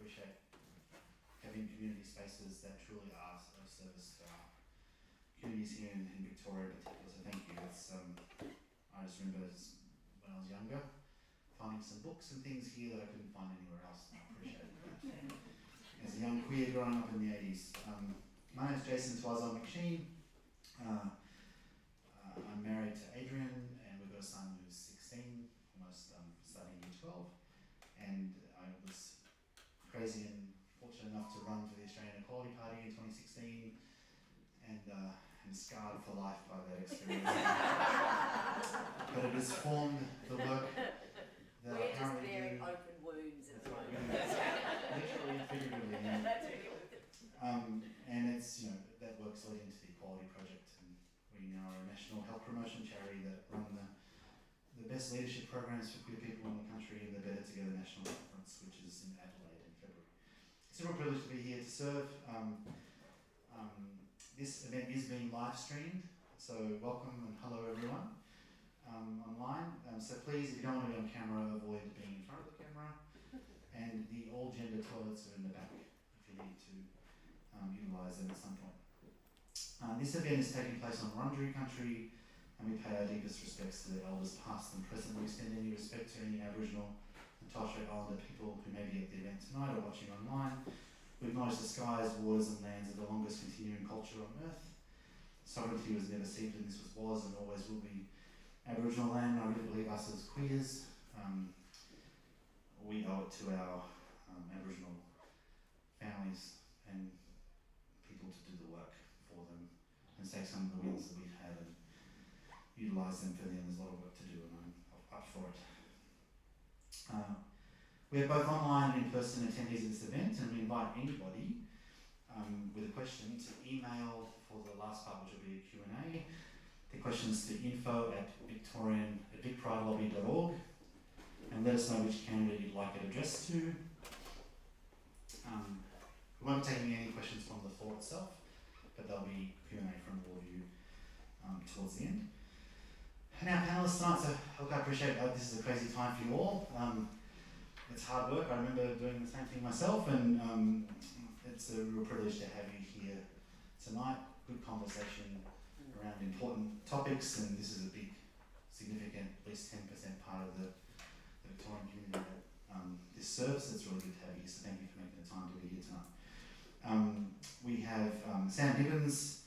appreciate having community spaces that truly are of service to our communities here in Victoria in particular. So thank you. I just remember when I was younger, finding some books and things here that I couldn't find anywhere else. I appreciate that. As a young queer growing up in the 80s. My name is Jason Twazon McSheen. I'm married to Adrian, and we've got a son who's 16, almost studying year 12. And I was crazy and fortunate enough to run for the Australian Equality Party in 2016, and scarred for life by that experience. But it has formed the work that We're I just currently bearing do. open wounds at the moment. Literally and figuratively. That's really good. And it's, that work's led into the Equality Project, and we now are a national health promotion charity that run the best leadership programs for queer people in the country in the Better Together National Conference, which is in Adelaide in February. It's a real privilege to be here to serve. This event is being live streamed, so welcome and hello everyone online. So please, if you don't want to be on camera, avoid being in front of the camera. And the all gender toilets are in the back if you need to utilise them at some point. This event is taking place on Wurundjeri country, and we pay our deepest respects to the elders past and present. We extend any respect to any Aboriginal and Torres Strait Islander people who may be at the event tonight or watching online. We acknowledge the skies, waters and lands of the longest continuing culture on earth. Sovereignty was never ceded, and this was and always will be Aboriginal land. I really believe us as queers, we owe it to our Aboriginal families and people to do the work for them and take some of the wins that we've had and utilise them for them. There's a lot of work to do, and I'm up for it. We have both online and in-person attendees of this event, and we invite anybody with a question to email for the last part, which will be a Q&A. The questions to info@vicpridelobby.org, and let us know which candidate you'd like it addressed to. We won't be taking any questions from the floor itself, but there'll be Q&A from all of you towards the end. And our panellists tonight, so look, I appreciate this is a crazy time for you all. It's hard work. I remember doing the same thing myself, and it's a real privilege to have you here tonight. Good conversation around important topics, and this is a big, significant, at least 10% part of the Victorian community that this serves. It's really good to have you here, so thank you for making the time to be here tonight. We have Sam Higgins,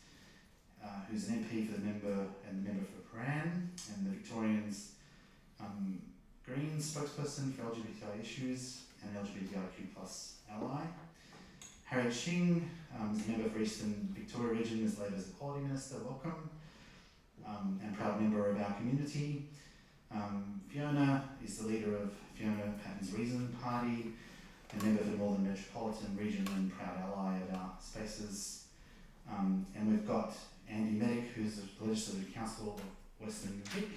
who's an MP for the member and the member for Paran, and the Victorians Greens spokesperson for LGBTI issues and LGBTIQ+ ally. Harriet Shing is a member for Eastern Victoria Region as Labor's Equality Minister, welcome, and proud member of our community. Fiona is the leader of Fiona Patton's Reason Party, and member for the Northern Metropolitan Region and proud ally of our spaces. And we've got Andy Medic, who's the Legislative Council of Western Vic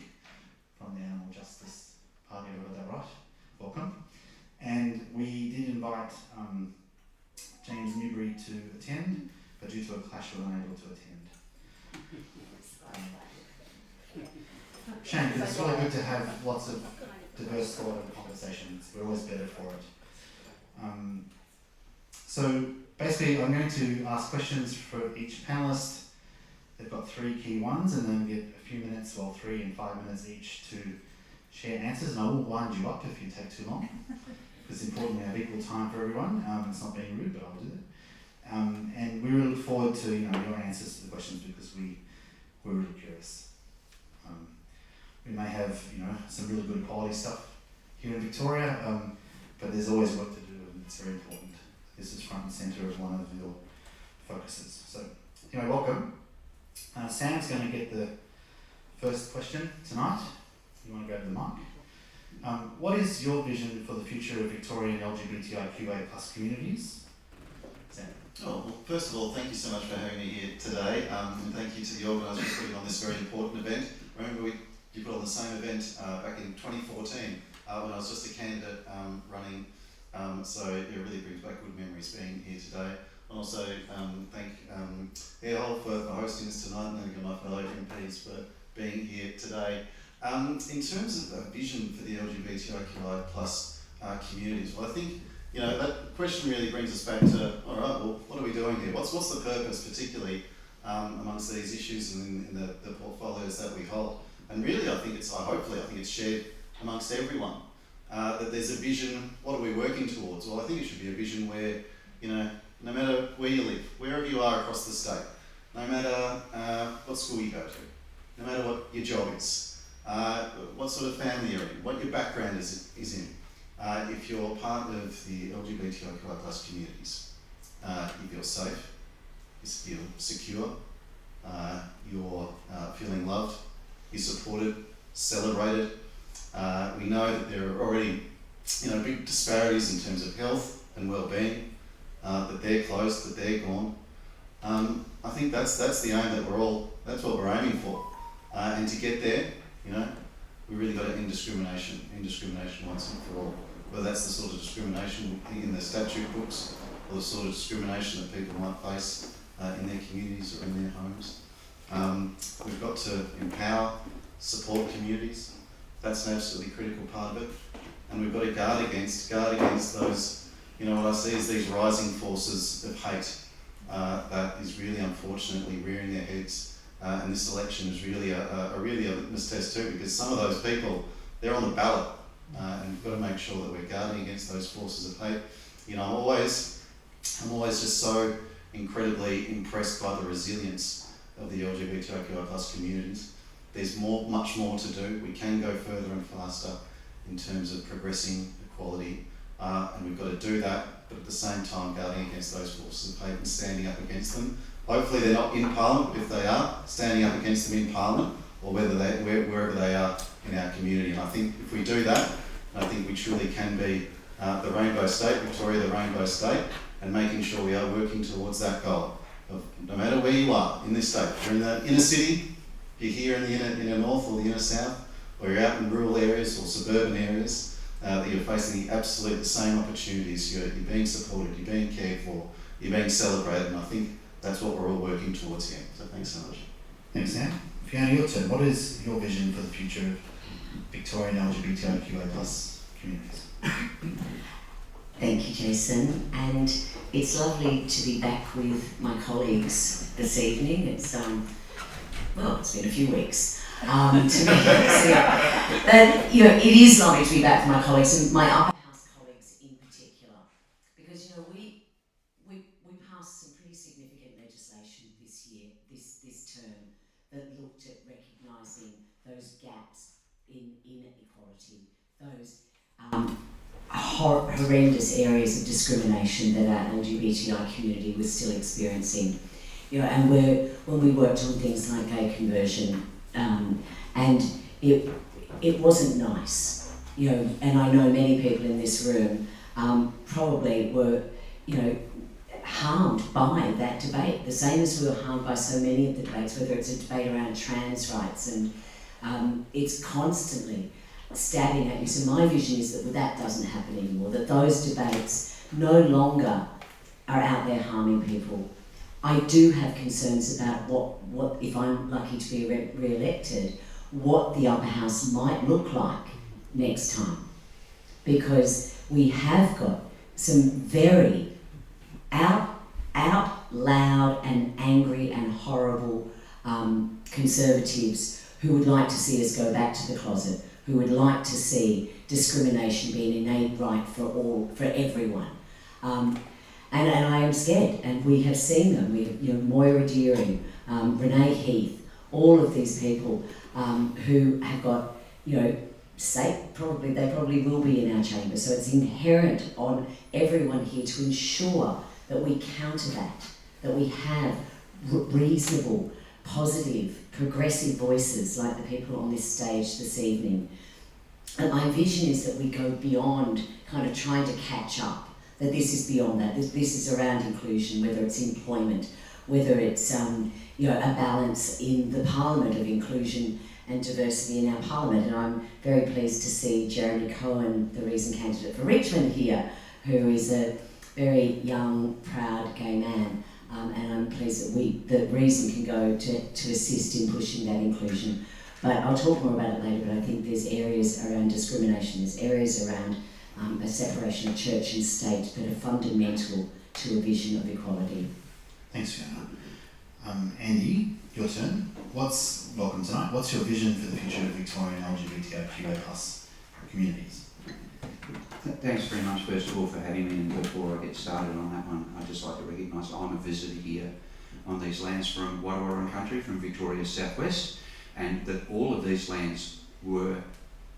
from the Animal Justice Party, if I got that right. Welcome. And we did invite James Newbury to attend, but due to a clash we're unable to attend. Shame, because it's really good to have lots of diverse thought and conversations. We're always better for it. So basically I'm going to ask questions for each panellist. They've got 3 key ones, and then we get a few minutes, 3 and 5 minutes each, to share answers, and I will wind you up if you take too long, because it's important we have equal time for everyone. It's not being rude, but I will do that. And we really look forward to your answers to the questions, because we're really curious. We may have some really good quality stuff here in Victoria, but there's always work to do, and it's very important. This is front and centre of one of your focuses. So anyway, welcome. Sam's going to get the first question tonight. You want to go to the mic? What is your vision for the future of Victorian LGBTIQA+ communities? Sam. Oh, well, first of all, thank you so much for having me here today, and thank you to the organisers for putting on this very important event. Remember, you put on the same event back in 2014 when I was just a candidate running, so it really brings back good memories being here today. And also thank Airhole for hosting this tonight, and thank my fellow MPs for being here today. In terms of a vision for the LGBTIQI+ communities, well, I think you know, that question really brings us back to, all right, well, what are we doing here? What's the purpose, particularly amongst these issues and in the portfolios that we hold? And really, I think it's shared amongst everyone. That there's a vision. What are we working towards? Well, I think it should be a vision where, you know, no matter where you live, wherever you are across the state, no matter what school you go to, no matter what your job is, what sort of family you're in, what your background is in, if you're part of the LGBTIQI+ communities, you feel safe, you feel secure, you're feeling loved, you're supported, celebrated. We know that there are already, you know, big disparities in terms of health and well-being, that they're closed, that they're gone. I think that's the aim that's what we're aiming for. And to get there, you know, we really got to end discrimination once and for all. Whether that's the sort of discrimination in the statute books or the sort of discrimination that people might face in their communities or in their homes. We've got to empower, support communities. That's an absolutely critical part of it. And we've got to guard against those, you know, what I see is these rising forces of hate that is really unfortunately rearing their heads. And this election is really a litmus test too, because some of those people, they're on the ballot. And we've got to make sure that we're guarding against those forces of hate. You know, I'm always just so incredibly impressed by the resilience of the LGBTIQI+ communities. There's much more to do. We can go further and faster in terms of progressing equality, and we've got to do that, but at the same time guarding against those forces of hate and standing up against them. Hopefully they're not in Parliament, but if they are, standing up against them in Parliament, or wherever they are in our community. And I think if we do that, I think we truly can be the Rainbow State, Victoria the Rainbow State, and making sure we are working towards that goal of no matter where you are in this state, if you're in the inner city, if you're here in the inner north or the inner south, or you're out in rural areas or suburban areas, that you're facing the absolute same opportunities. You're being supported, you're being cared for, you're being celebrated, and I think that's what we're all working towards here. So thanks so much. Thanks, Sam. Fiona, your turn. What is your vision for the future of Victorian LGBTIQA+ communities? Thank you, Jason. And it's lovely to be back with my colleagues this evening. It's it's been a few weeks to be here. But you know, it is lovely to be back with my colleagues and my upper house colleagues in particular, because you know we passed some pretty significant legislation this year, this term, that looked at recognising those gaps in inequality, those horrendous areas of discrimination that our LGBTI community was still experiencing. You know, and when we worked on things like gay conversion, and it wasn't nice. You know, and I know many people in this room probably were, you know, harmed by that debate, the same as we were harmed by so many of the debates, whether it's a debate around trans rights, and it's constantly stabbing at you. So my vision is that doesn't happen anymore, that those debates no longer are out there harming people. I do have concerns about what if I'm lucky to be re-elected, what the upper house might look like next time. Because we have got some very out loud and angry and horrible conservatives who would like to see us go back to the closet, who would like to see discrimination being an innate right for everyone. And I am scared, and we have seen them. We have, you know, Moira Deering, Renee Heath, all of these people who have got, you know, they probably will be in our chamber. So it's inherent on everyone here to ensure that we counter that we have reasonable, positive, progressive voices like the people on this stage this evening. And my vision is that we go beyond kind of trying to catch up. That this is beyond that. This is around inclusion, whether it's employment, whether it's you know, a balance in the Parliament of inclusion and diversity in our Parliament. And I'm very pleased to see Jeremy Cohen, the recent candidate for Richmond here, who is a very young, proud gay man. And I'm pleased that Reason can go to assist in pushing that inclusion. But I'll talk more about it later, but I think there's areas around discrimination, there's areas around a separation of church and state that are fundamental to a vision of equality. Thanks, Fiona. Andy, your turn. Welcome tonight. What's your vision for the future of Victorian LGBTIQA+ communities? Thanks very much, first of all, for having me, and before I get started on that one, I'd just like to recognise I'm a visitor here on these lands from Wadawurrung country, from Victoria's southwest, and that all of these lands were,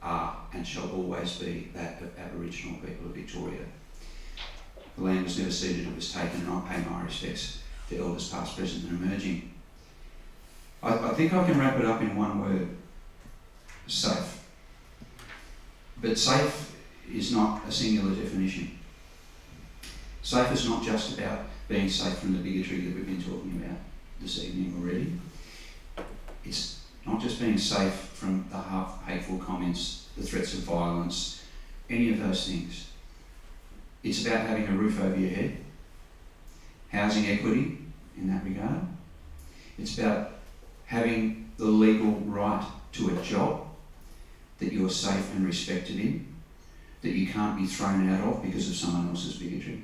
are, and shall always be that of Aboriginal people of Victoria. The land was never ceded, it was taken, and I pay my respects to elders past, present and emerging. I think I can wrap it up in one word: safe. But safe is not a singular definition. Safe is not just about being safe from the bigotry that we've been talking about this evening already. It's not just being safe from the hateful comments, the threats of violence, any of those things. It's about having a roof over your head, housing equity in that regard. It's about having the legal right to a job that you're safe and respected in, that you can't be thrown out of because of someone else's bigotry.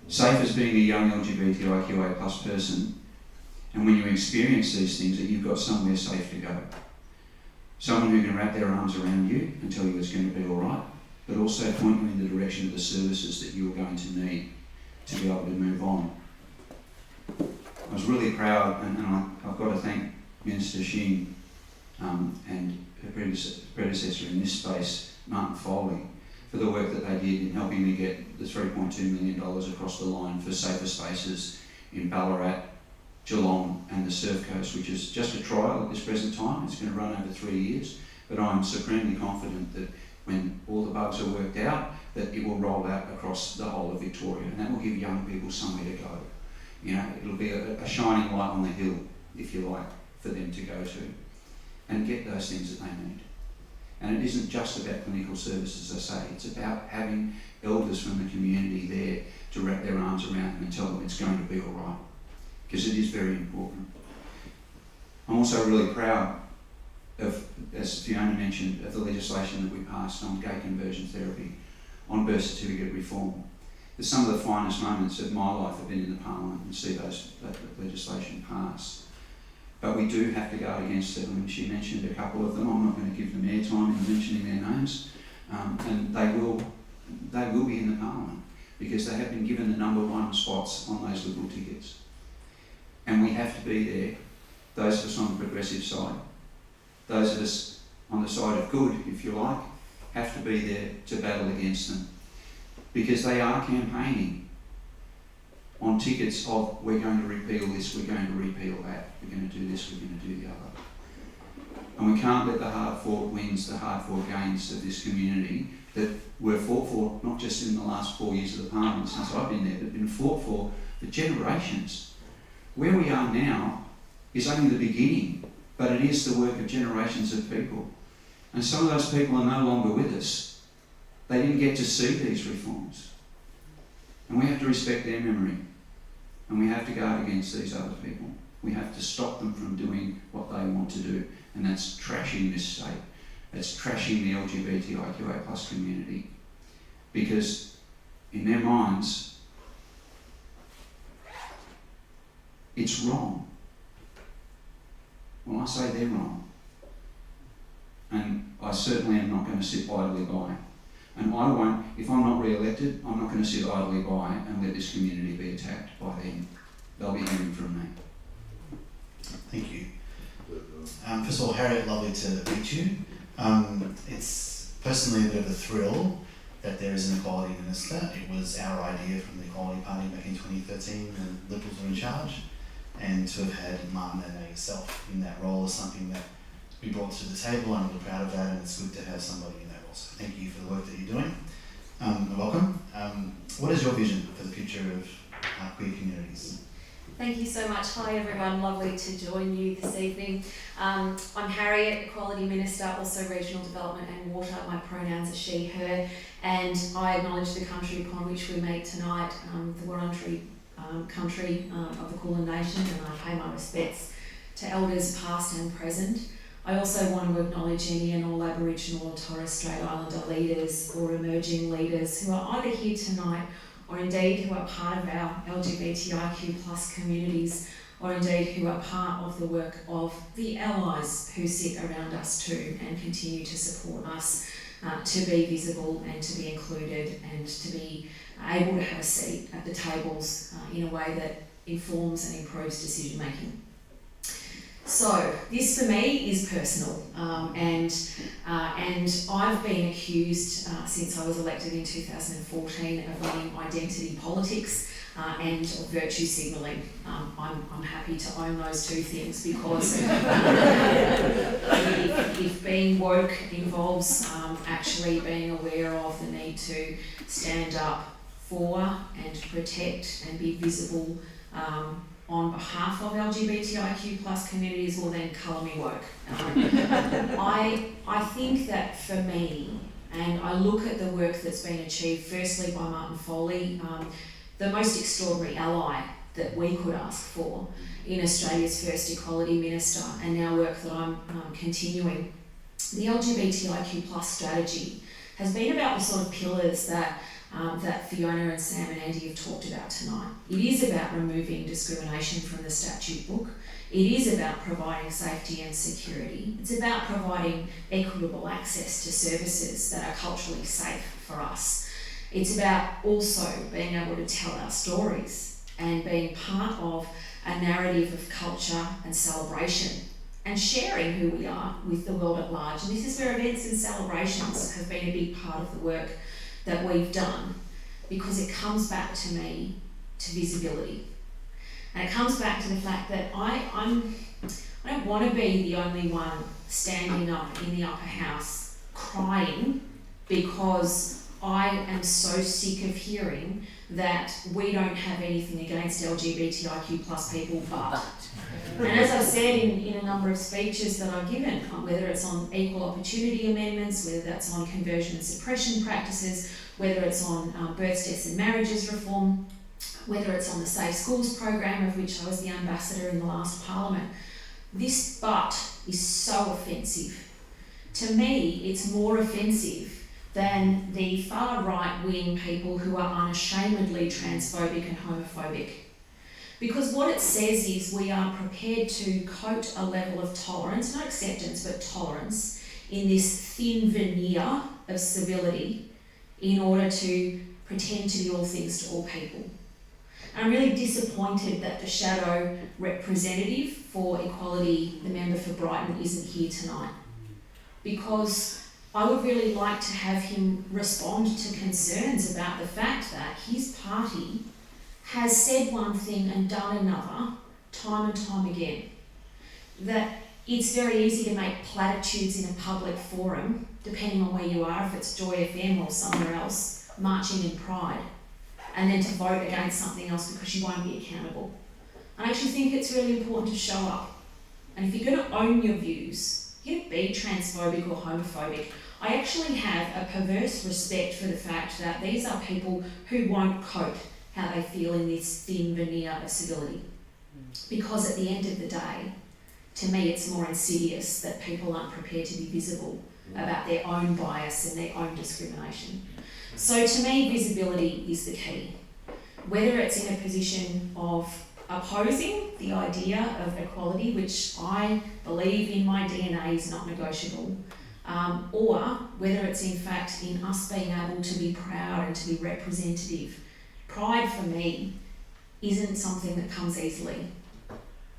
Safe as being a young LGBTIQA+ person, and when you experience these things, that you've got somewhere safe to go. Someone who can wrap their arms around you and tell you it's going to be all right, but also point you in the direction of the services that you're going to need to be able to move on. I was really proud, and I've got to thank Minister Sheen and her predecessor in this space, Martin Foley, for the work that they did in helping me get the $3.2 million across the line for safer spaces in Ballarat, Geelong and the Surf Coast, which is just a trial at this present time. It's going to run over 3 years, but I'm supremely confident that when all the bugs are worked out, that it will roll out across the whole of Victoria, and that will give young people somewhere to go. You know, it'll be a shining light on the hill, if you like, for them to go to and get those things that they need. And it isn't just about clinical services, as I say, it's about having elders from the community there to wrap their arms around them and tell them it's going to be all right, because it is very important. I'm also really proud of, as Fiona mentioned, of the legislation that we passed on gay conversion therapy, on birth certificate reform. Some of the finest moments of my life have been in the Parliament and see that legislation pass. But we do have to guard against it. I mean, she mentioned a couple of them. I'm not going to give them airtime in mentioning their names. And they will be in the Parliament because they have been given the #1 spots on those Liberal tickets. And we have to be there, those of us on the progressive side, those of us on the side of good, if you like, have to be there to battle against them. Because they are campaigning on tickets of, we're going to repeal this, we're going to repeal that, we're going to do this, we're going to do the other. And we can't let the hard-fought wins, the hard-fought gains of this community that were fought for, not just in the last 4 years of the Parliament since I've been there, but been fought for generations. Where we are now is only the beginning, but it is the work of generations of people. And some of those people are no longer with us. They didn't get to see these reforms. And we have to respect their memory. And we have to guard against these other people. We have to stop them from doing what they want to do. And that's trashing this state. That's trashing the LGBTIQA+ community. Because in their minds, it's wrong. Well, I say they're wrong. And I certainly am not going to sit idly by. And I won't, if I'm not re-elected, I'm not going to sit idly by and let this community be attacked by them. They'll be hearing from me. Thank you. First of all, Harriet, lovely to meet you. It's personally a bit of a thrill that there is an equality minister. It was our idea from the Equality Party back in 2013 when Liberals were in charge. And to have had Martin and yourself in that role is something that we brought to the table. I'm really proud of that, and it's good to have somebody in that role. So thank you for the work that you're doing. Welcome. What is your vision for the future of queer communities? Thank you so much. Hi everyone, lovely to join you this evening. I'm Harriet, Equality Minister, also Regional Development and Water. My pronouns are she, her, and I acknowledge the country upon which we meet tonight, the Wurundjeri country of the Kulin Nation, and I pay my respects to elders past and present. I also want to acknowledge any and all Aboriginal or Torres Strait Islander leaders or emerging leaders who are either here tonight or indeed who are part of our LGBTIQ plus communities, or indeed who are part of the work of the allies who sit around us too and continue to support us to be visible and to be included and to be able to have a seat at the tables in a way that informs and improves decision making. So this for me is personal, and I've been accused since I was elected in 2014 of running identity politics and of virtue signalling. I'm happy to own those two things because if being woke involves actually being aware of the need to stand up for and protect and be visible on behalf of LGBTIQ plus communities, well then colour me woke. I think that for me, and I look at the work that's been achieved firstly by Martin Foley, the most extraordinary ally that we could ask for in Australia's first equality minister, and now work that I'm continuing. The LGBTIQ plus strategy has been about the sort of pillars that Fiona and Sam and Andy have talked about tonight. It is about removing discrimination from the statute book. It is about providing safety and security. It's about providing equitable access to services that are culturally safe for us. It's about also being able to tell our stories and being part of a narrative of culture and celebration and sharing who we are with the world at large. And this is where events and celebrations have been a big part of the work that we've done, because it comes back to me to visibility. And it comes back to the fact that I don't want to be the only one standing up in the upper house crying because I am so sick of hearing that we don't have anything against LGBTIQ plus people, but. And as I've said in a number of speeches that I've given, whether it's on equal opportunity amendments, whether that's on conversion and suppression practices, whether it's on births, deaths and marriages reform, whether it's on the Safe Schools program, of which I was the ambassador in the last parliament, this but is so offensive. To me, it's more offensive than the far right wing people who are unashamedly transphobic and homophobic. Because what it says is we are prepared to coat a level of tolerance, not acceptance, but tolerance, in this thin veneer of civility in order to pretend to be all things to all people. And I'm really disappointed that the shadow representative for equality, the member for Brighton, isn't here tonight. Because I would really like to have him respond to concerns about the fact that his party has said one thing and done another time and time again. That it's very easy to make platitudes in a public forum, depending on where you are, if it's Joy FM or somewhere else, marching in pride, and then to vote against something else because you won't be accountable. I actually think it's really important to show up. And if you're going to own your views, you don't be transphobic or homophobic. I actually have a perverse respect for the fact that these are people who won't cope how they feel in this thin veneer of civility. Because at the end of the day, to me it's more insidious that people aren't prepared to be visible about their own bias and their own discrimination. So to me, visibility is the key. Whether it's in a position of opposing the idea of equality, which I believe in my DNA is not negotiable, or whether it's in fact in us being able to be proud and to be representative. Pride for me isn't something that comes easily.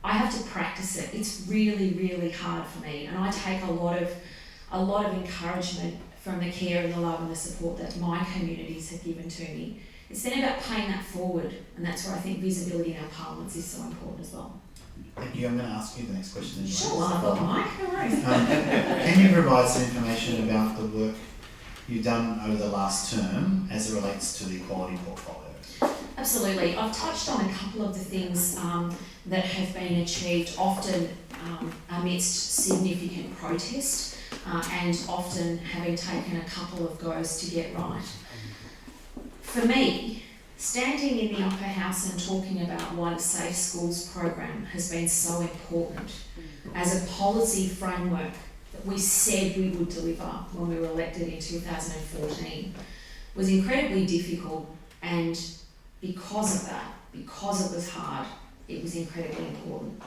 I have to practice it. It's really, really hard for me, and I take a lot of encouragement from the care and the love and the support that my communities have given to me. It's then about paying that forward, and that's where I think visibility in our parliaments is so important as well. Thank you. I'm going to ask you the next question. Anyway. Sure, I've got the mic, no worries. Can you provide some information about the work you've done over the last term as it relates to the equality portfolio? Absolutely. I've touched on a couple of the things that have been achieved, often amidst significant protest and often having taken a couple of goes to get right. For me, standing in the upper house and talking about why the Safe Schools program has been so important, as a policy framework that we said we would deliver when we were elected in 2014 was incredibly difficult, and because of that, because it was hard, it was incredibly important.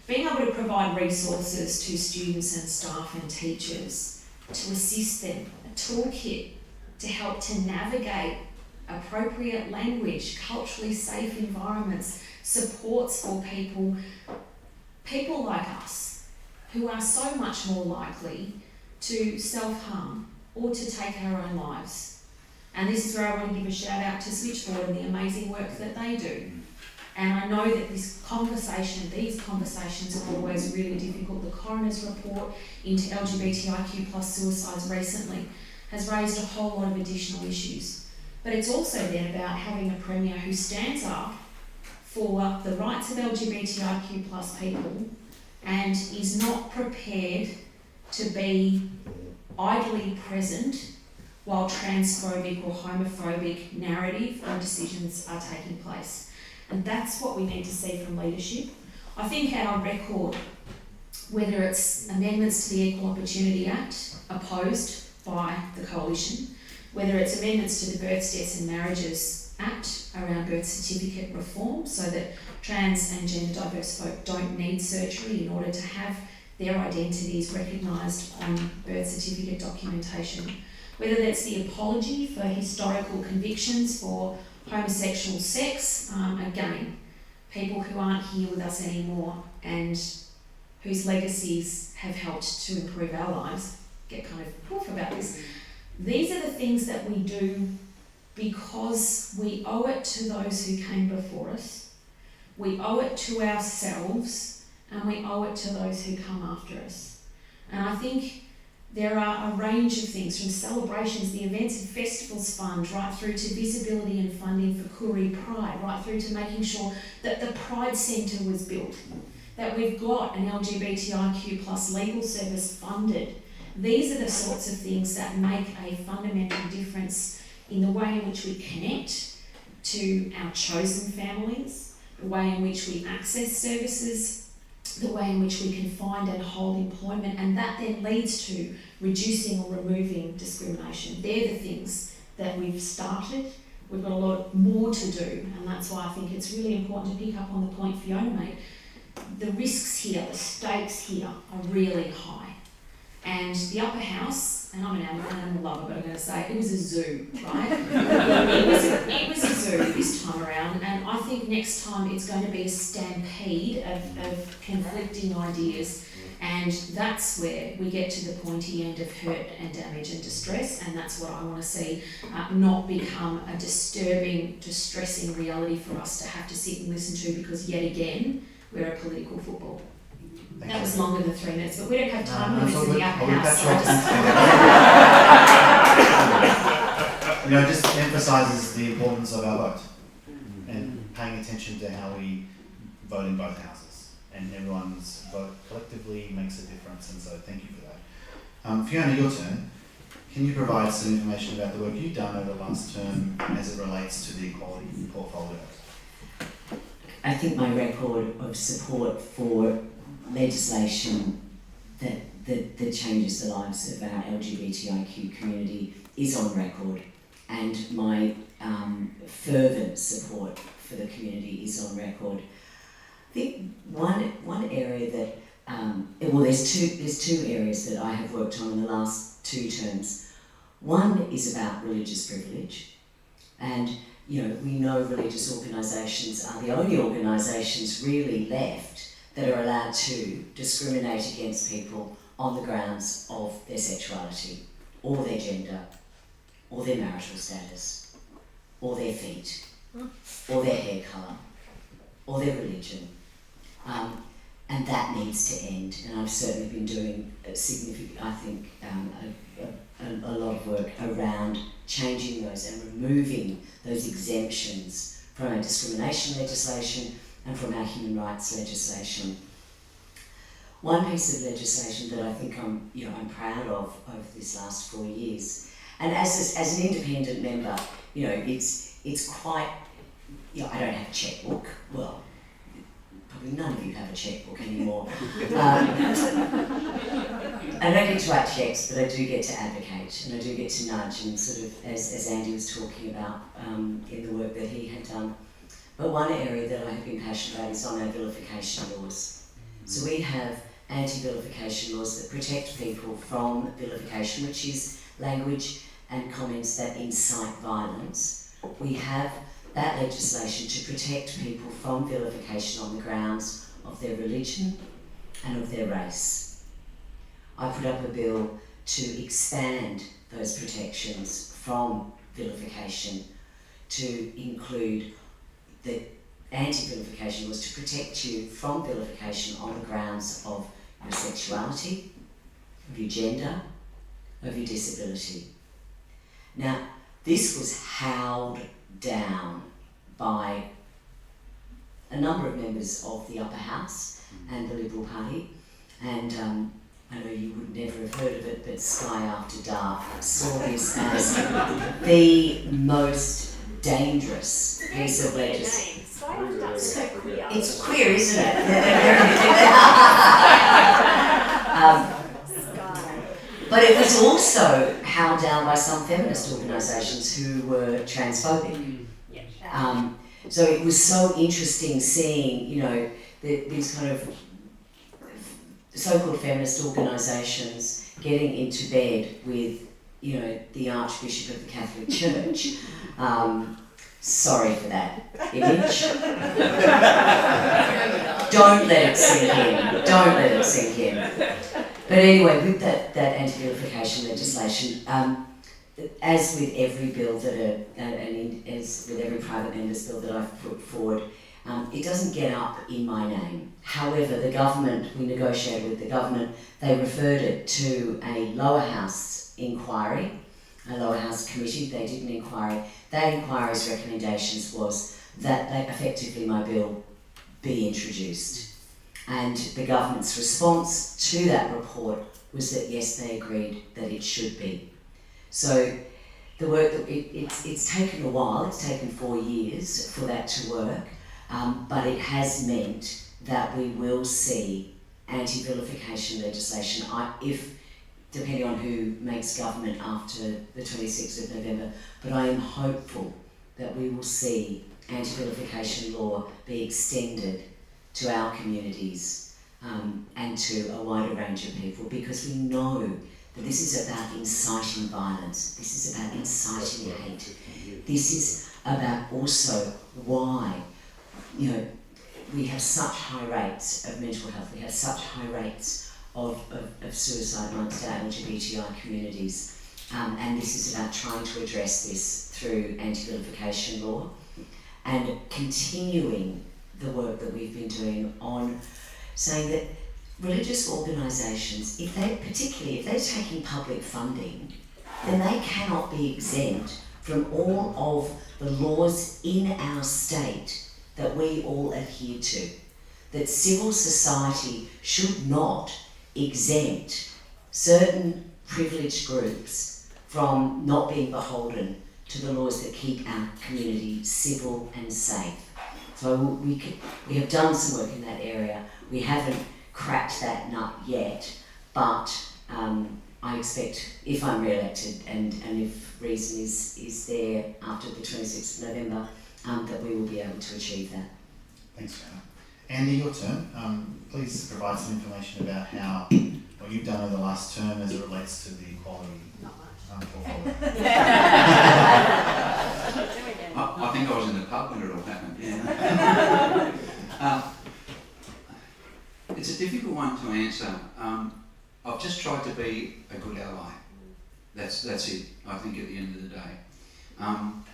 Being able to provide resources to students and staff and teachers to assist them, a toolkit to help to navigate appropriate language, culturally safe environments, supports for people like us, who are so much more likely to self-harm or to take our own lives. And this is where I want to give a shout out to Switchboard and the amazing work that they do. And I know that these conversations are always really difficult. The coroner's report into LGBTIQ plus suicides recently has raised a whole lot of additional issues. But it's also then about having a Premier who stands up for the rights of LGBTIQ plus people and is not prepared to be idly present while transphobic or homophobic narrative or decisions are taking place. And that's what we need to see from leadership. I think our record, whether it's amendments to the Equal Opportunity Act opposed by the Coalition, whether it's amendments to the Births, Deaths and Marriages Act around birth certificate reform so that trans and gender diverse folk don't need surgery in order to have their identities recognised on birth certificate documentation, whether that's the apology for historical convictions for homosexual sex, again, people who aren't here with us anymore and whose legacies have helped to improve our lives, get kind of poof about this. These are the things that we do because we owe it to those who came before us, we owe it to ourselves, and we owe it to those who come after us. And I think there are a range of things, from celebrations, the Events and Festivals Fund, right through to visibility and funding for Koori Pride, right through to making sure that the Pride Centre was built, that we've got an LGBTIQ plus legal service funded. These are the sorts of things that make a fundamental difference in the way in which we connect to our chosen families, the way in which we access services, the way in which we can find and hold employment, and that then leads to reducing or removing discrimination. They're the things that we've started. We've got a lot more to do, and that's why I think it's really important to pick up on the point Fiona made. The risks here, the stakes here are really high. And the upper house, and I'm an animal lover, but I'm going to say it was a zoo, right? it was a zoo this time around, and I think next time it's going to be a stampede of conflicting ideas, and that's where we get to the pointy end of hurt and damage and distress, and that's what I want to see not become a disturbing, distressing reality for us to have to sit and listen to, because yet again, we're a political football. That was longer than 3 minutes, but we don't have time limits in the upper house. So You know, it just emphasises the importance of our vote and paying attention to how we vote in both houses, and everyone's vote collectively makes a difference, and so thank you for that. Fiona, your turn. Can you provide some information about the work you've done over the last term as it relates to the equality portfolio? I think my record of support for legislation that changes the lives of our LGBTIQ community is on record, and my fervent support for the community is on record. I think one area that there's two areas that I have worked on in the last 2 terms. One is about religious privilege, and we know religious organisations are the only organisations really left that are allowed to discriminate against people on the grounds of their sexuality, or their gender, or their marital status, or their feet, or their hair colour, or their religion. And that needs to end, and I've certainly been doing a lot of work around changing those and removing those exemptions from our discrimination legislation and from our human rights legislation. One piece of legislation that I think I'm proud of over this last 4 years, and as an independent member, it's quite, I don't have a checkbook. Well, probably none of you have a checkbook anymore. I don't get to write checks, but I do get to advocate and I do get to nudge and sort of, as Andy was talking about in the work that he had done. But one area that I have been passionate about is on our vilification laws. So we have anti-vilification laws that protect people from vilification, which is language and comments that incite violence. We have that legislation to protect people from vilification on the grounds of their religion and of their race. I put up a bill to expand those protections from vilification to include the anti-vilification laws to protect you from vilification on the grounds of your sexuality, of your gender, of your disability. Now, this was howled down by a number of members of the upper house and the Liberal Party, and I know you would never have heard of it, but Sky After Dark saw this as the most dangerous piece of legislation. It's queer, isn't it? But it was also held down by some feminist organisations who were transphobic. So it was so interesting seeing, you know, these kind of so-called feminist organisations getting into bed with, you know, the Archbishop of the Catholic Church. Sorry for that image. Don't let it sink in. Don't let it sink in. But anyway, with that anti-vilification legislation, as with every bill that as with every private member's bill that I've put forward, it doesn't get up in my name. However, the government, we negotiated with the government, they referred it to a lower house inquiry, a lower house committee. They did an inquiry. That inquiry's recommendations was that effectively my bill be introduced. And the government's response to that report was that yes, they agreed that it should be. So the work, that it's taken a while, it's taken 4 years for that to work, but it has meant that we will see anti-vilification legislation, if depending on who makes government after the 26th of November, but I am hopeful that we will see anti-vilification law be extended to our communities and to a wider range of people, because we know that this is about inciting violence, this is about inciting hate, this is about also why, you know, we have such high rates of mental health, we have such high rates of suicide amongst our LGBTI communities, and this is about trying to address this through anti-vilification law and continuing the work that we've been doing on saying that religious organisations, particularly if they're taking public funding, then they cannot be exempt from all of the laws in our state that we all adhere to. That civil society should not exempt certain privileged groups from not being beholden to the laws that keep our community civil and safe. So we have done some work in that area. We haven't cracked that nut yet, but I expect, if I'm re-elected and if reason is there after the 26th of November, that we will be able to achieve that. Thanks, Fiona. Andy, your turn. Please provide some information about what you've done over the last term as it relates to the equality portfolio. I think I was in the pub when it all happened. Yeah. It's a difficult one to answer. I've just tried to be a good ally. That's it. I think at the end of the day. And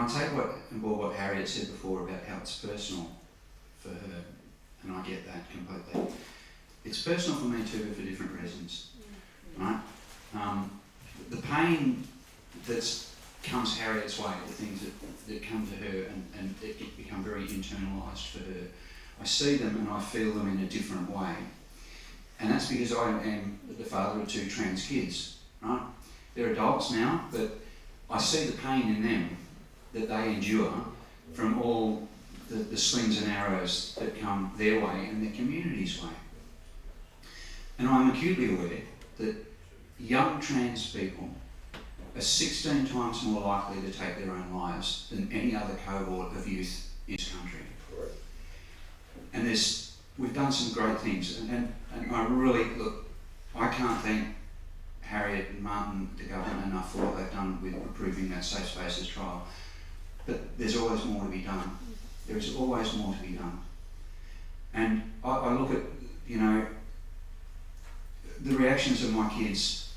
I'll take what Harriet said before about how it's personal for her, and I get that completely. It's personal for me too, but for different reasons, right? The pain that comes Harriet's way, the things that come to her and it become very internalised for her, I see them and I feel them in a different way. And that's because I am the father of 2 trans kids, right? They're adults now, but I see the pain in them that they endure from all the slings and arrows that come their way and their community's way. And I'm acutely aware that young trans people are 16 times more likely to take their own lives than any other cohort of youth in this country. And we've done some great things, and I really, look, I can't thank Harriet and Martin, the government, enough for what they've done with approving that Safe Spaces trial. But there's always more to be done. There is always more to be done. And I look at, the reactions of my kids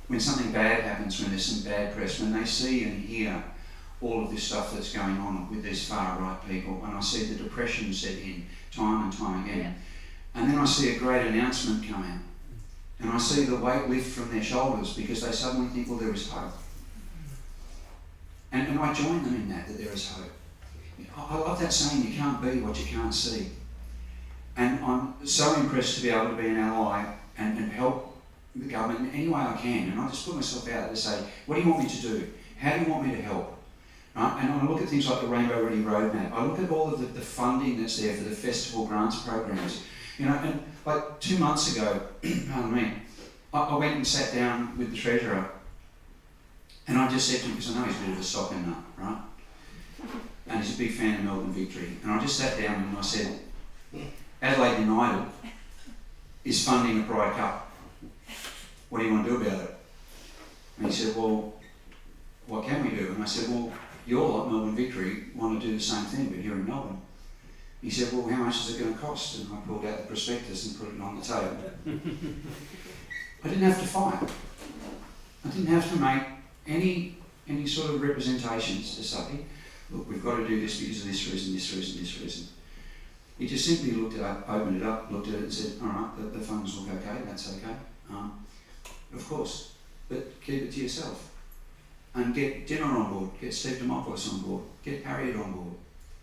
when something bad happens, when there's some bad press, when they see and hear all of this stuff that's going on with these far right people, and I see the depression set in time and time again. Yeah. And then I see a great announcement come out, and I see the weight lift from their shoulders because they suddenly think, well, there is hope. And I join them in that there is hope. I love that saying, you can't be what you can't see. And I'm so impressed to be able to be an ally and help the government in any way I can. And I just put myself out there to say, what do you want me to do? How do you want me to help? Right? And I look at things like the Rainbow Ready Roadmap. I look at all of the funding that's there for the festival grants programs. And like 2 months ago, pardon me, I went and sat down with the Treasurer, and I just said to him, because I know he's a bit of a soccer nut, right? And he's a big fan of Melbourne Victory. And I just sat down and I said, Adelaide United is funding a Pride Cup. What do you want to do about it? And he said, well, what can we do? And I said, well, you're like Melbourne Victory, want to do the same thing, but here in Melbourne. He said, well, how much is it going to cost? And I pulled out the prospectus and put it on the table. I didn't have to fight. I didn't have to make any sort of representations to say, look, we've got to do this because of this reason, this reason, this reason. He just simply looked it up, opened it up, looked at it and said, all right, the funds look okay, that's okay. Of course, but keep it to yourself. And get Jenna on board, get Steve Demopoulos on board, get Harriet on board.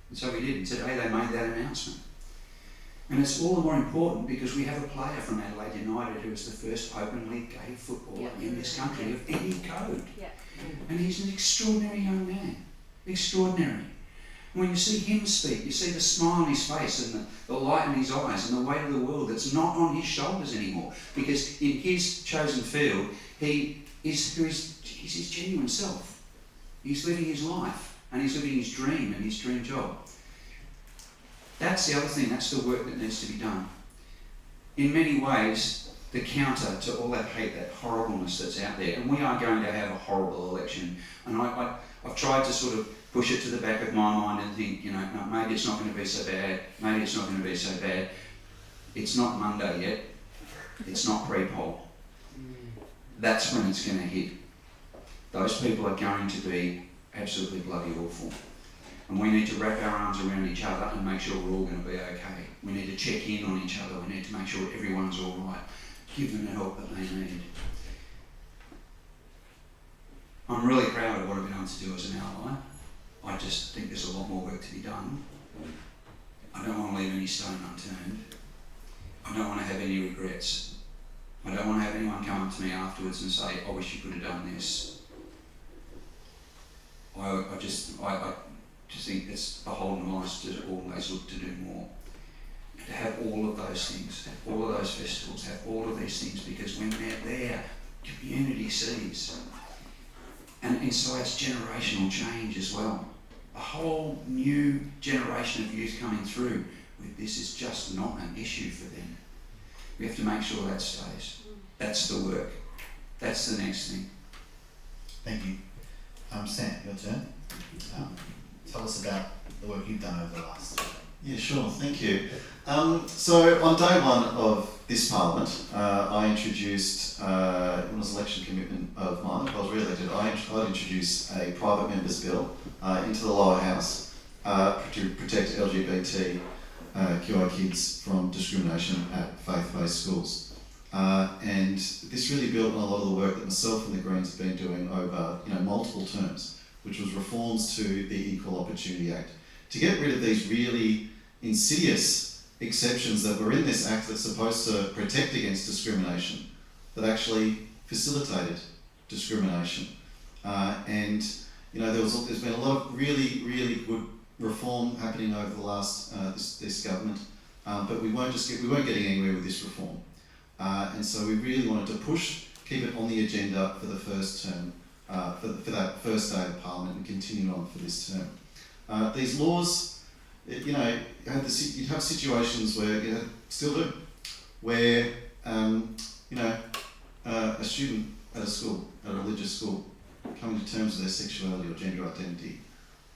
And so we did, and today they made that announcement. And it's all the more important because we have a player from Adelaide United who is the first openly gay footballer in this country of any code. Yeah. And he's an extraordinary young man. Extraordinary. And when you see him speak, you see the smile on his face and the light in his eyes and the weight of the world that's not on his shoulders anymore. Because in his chosen field, he's his genuine self. He's living his life and he's living his dream and his dream job. That's the other thing, that's the work that needs to be done. In many ways, the counter to all that hate, that horribleness that's out there, and we are going to have a horrible election, and I've tried to sort of push it to the back of my mind and think, no, maybe it's not going to be so bad, maybe it's not going to be so bad. It's not Monday yet, it's not pre-poll. That's when it's going to hit. Those people are going to be absolutely bloody awful. And we need to wrap our arms around each other and make sure we're all going to be okay. We need to check in on each other. We need to make sure everyone's all right. Give them the help that they need. I'm really proud of what I've been able to do as an ally. I just think there's a lot more work to be done. I don't want to leave any stone unturned. I don't want to have any regrets. I don't want to have anyone come up to me afterwards and say, I wish you could have done this. I just think it's beholden on us to always look to do more. And to have all of those things, have all of those festivals, have all of these things, because when they're there, community sees. And incites generational change as well. A whole new generation of youth coming through with this is just not an issue for them. We have to make sure that stays. That's the work. That's the next thing. Thank you. Sam, your turn. Tell us about the work you've done over the last year. Yeah, sure, thank you. So on day one of this Parliament, I introduced, it was an election commitment of mine, if I was re-elected, I'd introduce a private member's bill into the lower house to protect LGBTQI kids from discrimination at faith-based schools. And this really built on a lot of the work that myself and the Greens have been doing over multiple terms, which was reforms to the Equal Opportunity Act, to get rid of these really insidious exceptions that were in this act that's supposed to protect against discrimination, that actually facilitated discrimination. And there's been a lot of really, really good reform happening over the last this government, but we weren't getting anywhere with this reform, and so we really wanted to keep it on the agenda for the first term, for that first day of Parliament, and continue on for this term. These laws, you'd have situations where still do, where a student at a school, at a religious school, coming to terms with their sexuality or gender identity,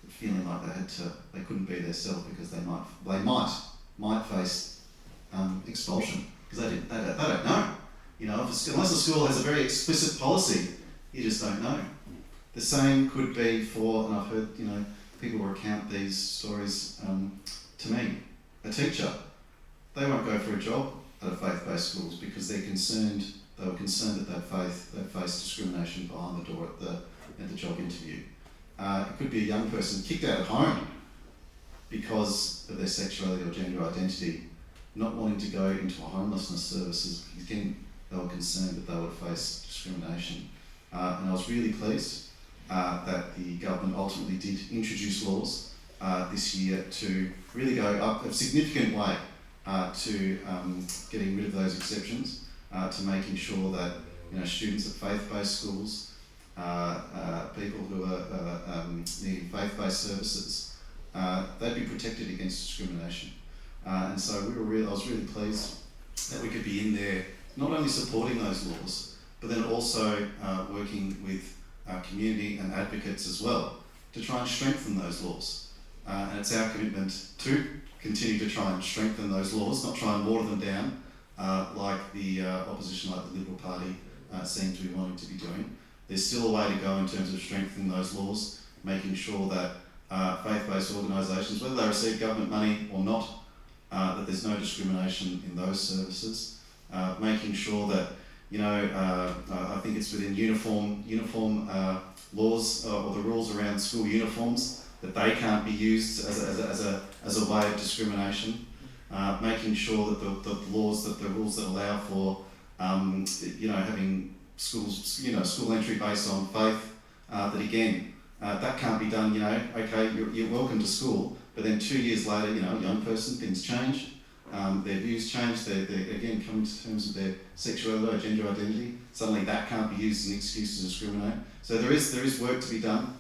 feeling like they couldn't be themselves because they might face expulsion because they don't know. Unless a school has a very explicit policy, you just don't know. The same could be for, and I've heard people recount these stories to me. A teacher, they won't go for a job at a faith-based schools because they were concerned that they'd face discrimination behind the door at the job interview. It could be a young person kicked out of home because of their sexuality or gender identity, not wanting to go into a homelessness services. Again, they were concerned that they would face discrimination. And I was really pleased that the government ultimately did introduce laws this year to really go up a significant way to getting rid of those exceptions, to making sure that students at faith-based schools, people who are needing faith-based services, they'd be protected against discrimination. And so I was really pleased that we could be in there, not only supporting those laws, but then also working with community and advocates as well to try and strengthen those laws. And it's our commitment to continue to try and strengthen those laws, not try and water them down like the opposition, like the Liberal Party seem to be wanting to be doing. There's still a way to go in terms of strengthening those laws, making sure that faith-based organisations, whether they receive government money or not, that there's no discrimination in those services. Making sure that, I think it's within uniform laws or the rules around school uniforms, that they can't be used as a way of discrimination. Making sure that the rules that allow for, having schools, school entry based on faith, that again, that can't be done, okay, you're welcome to school, but then 2 years later, a young person, things change, their views change, they're again coming to terms with their sexuality or gender identity, suddenly that can't be used as an excuse to discriminate. So there is work to be done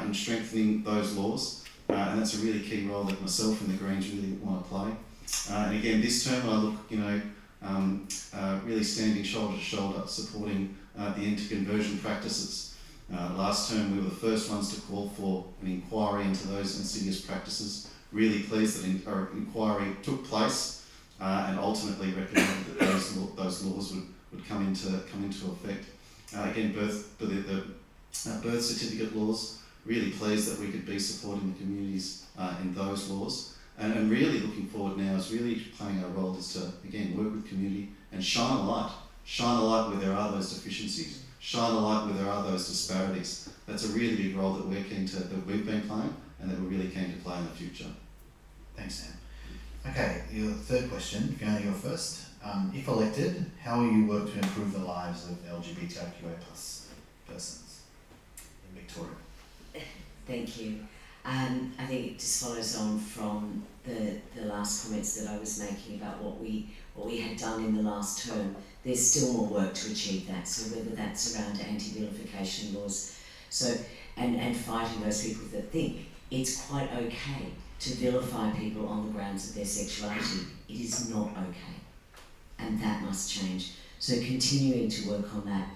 in strengthening those laws, and that's a really key role that myself and the Greens really want to play. And again, this term I look, really standing shoulder to shoulder, supporting the end to conversion practices. Last term we were the first ones to call for an inquiry into those insidious practices. Really pleased that an inquiry took place and ultimately recommended that those laws would come into effect. Again, the birth certificate laws, really pleased that we could be supporting the communities in those laws. And really looking forward now is really playing our role is to, again, work with community and shine a light where there are those deficiencies, shine a light where there are those disparities. That's a really big role that we've been playing and that we're really keen to play in the future. Thanks, Sam. Okay, your third question, Fiona, you're first. If elected, how will you work to improve the lives of LGBTIQA+ persons in Victoria? Thank you. I think it just follows on from the last comments that I was making about what we had done in the last term. There's still more work to achieve that. So whether that's around anti-vilification laws, and fighting those people that think it's quite okay to vilify people on the grounds of their sexuality. It is not okay, and that must change. So continuing to work on that.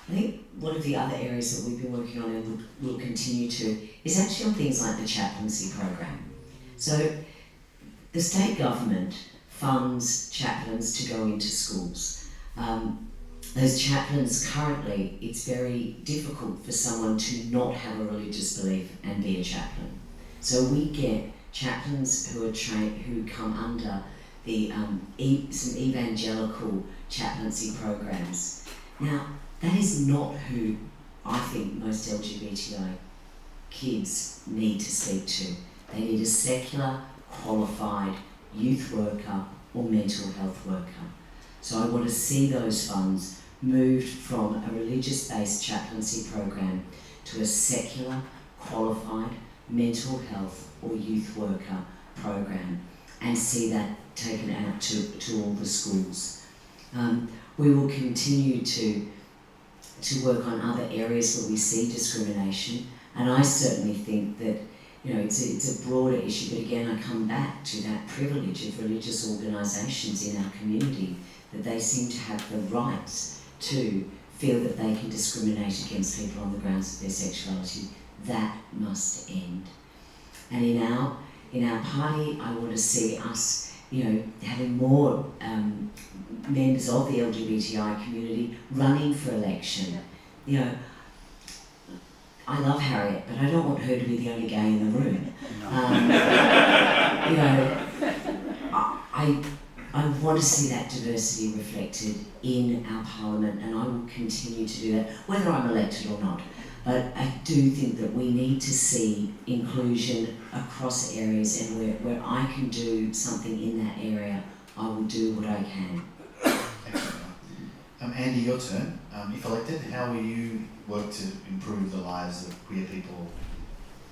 I think one of the other areas that we've been working on and will continue to is actually on things like the chaplaincy program. So the state government funds chaplains to go into schools. Those chaplains currently, it's very difficult for someone to not have a religious belief and be a chaplain. So we get chaplains who are trained, who come under the some evangelical chaplaincy programs. Now, that is not who I think most LGBTI kids need to speak to. They need a secular, qualified youth worker or mental health worker. So I want to see those funds moved from a religious-based chaplaincy program to a secular, qualified mental health or youth worker program and see that taken out to all the schools. We will continue to work on other areas where we see discrimination, and I certainly think that it's a broader issue, but again I come back to that privilege of religious organisations in our community, that they seem to have the rights to feel that they can discriminate against people on the grounds of their sexuality. That must end. And in our party, I want to see us, having more members of the LGBTI community running for election. I love Harriet, but I don't want her to be the only gay in the room. I want to see that diversity reflected in our parliament, and I will continue to do that, whether I'm elected or not. But I do think that we need to see inclusion across areas, and where I can do something in that area, I will do what I can. Thanks, Andy, your turn. If elected, how will you work to improve the lives of queer people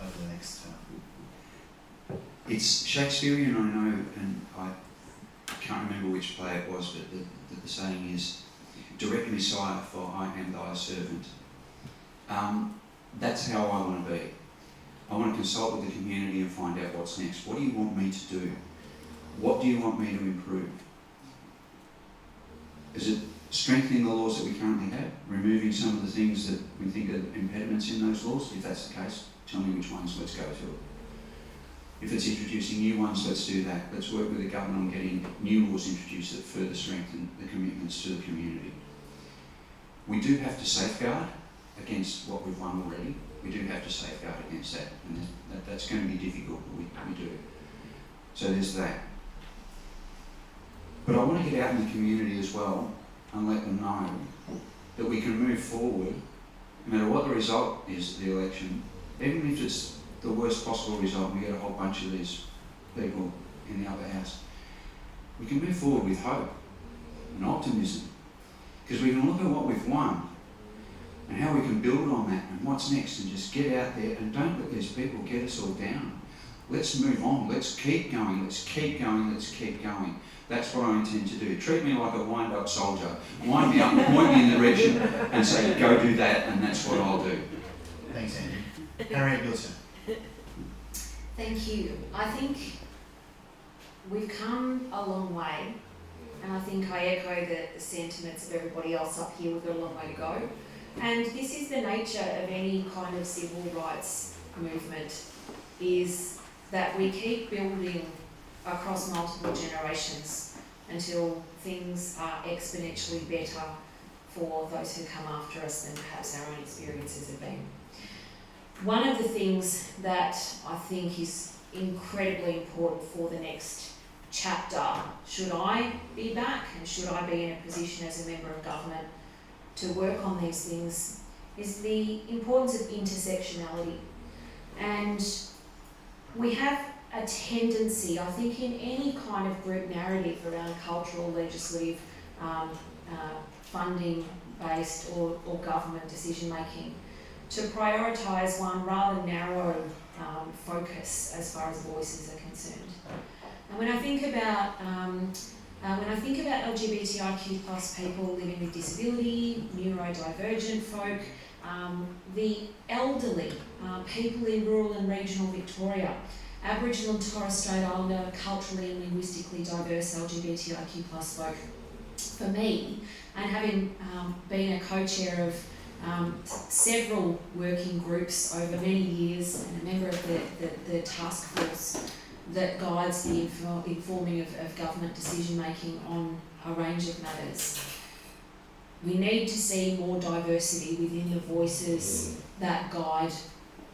over the next term? It's Shakespearean, I know, and I can't remember which play it was, but the saying is, "Direct me, sire, for I am thy servant." That's how I want to be. I want to consult with the community and find out what's next. What do you want me to do? What do you want me to improve? Is it strengthening the laws that we currently have? Removing some of the things that we think are impediments in those laws? If that's the case, tell me which ones, let's go to it. If it's introducing new ones, let's do that. Let's work with the government on getting new laws introduced that further strengthen the commitments to the community. We do have to safeguard against what we've won already. We do have to safeguard against that, and that's going to be difficult, but we do. So there's that. But I want to get out in the community as well and let them know that we can move forward, no matter what the result is of the election, even if it's the worst possible result, we get a whole bunch of these people in the upper house. We can move forward with hope and optimism, because we can look at what we've won and how we can build on that and what's next, and just get out there and don't let these people get us all down. Let's move on, let's keep going, let's keep going, let's keep going. That's what I intend to do. Treat me like a wind-up soldier. Wind me up and point me in the direction and say, go do that, and that's what I'll do. Thanks, Andy. Harriet, your turn. Thank you. I think we've come a long way, and I think I echo the sentiments of everybody else up here. We've got a long way to go. And this is the nature of any kind of civil rights movement, is that we keep building across multiple generations until things are exponentially better for those who come after us than perhaps our own experiences have been. One of the things that I think is incredibly important for the next chapter, should I be back and should I be in a position as a member of government to work on these things, is the importance of intersectionality. And we have a tendency, I think, in any kind of group narrative around cultural, legislative, funding-based or government decision-making, to prioritise one rather narrow focus as far as voices are concerned. And when I think about LGBTIQ plus people living with disability, neurodivergent folk, the elderly, people in rural and regional Victoria, Aboriginal and Torres Strait Islander, culturally and linguistically diverse LGBTIQ plus folk, for me, and having been a co-chair of several working groups over many years and a member of the task force that guides the informing of government decision making on a range of matters. We need to see more diversity within the voices that guide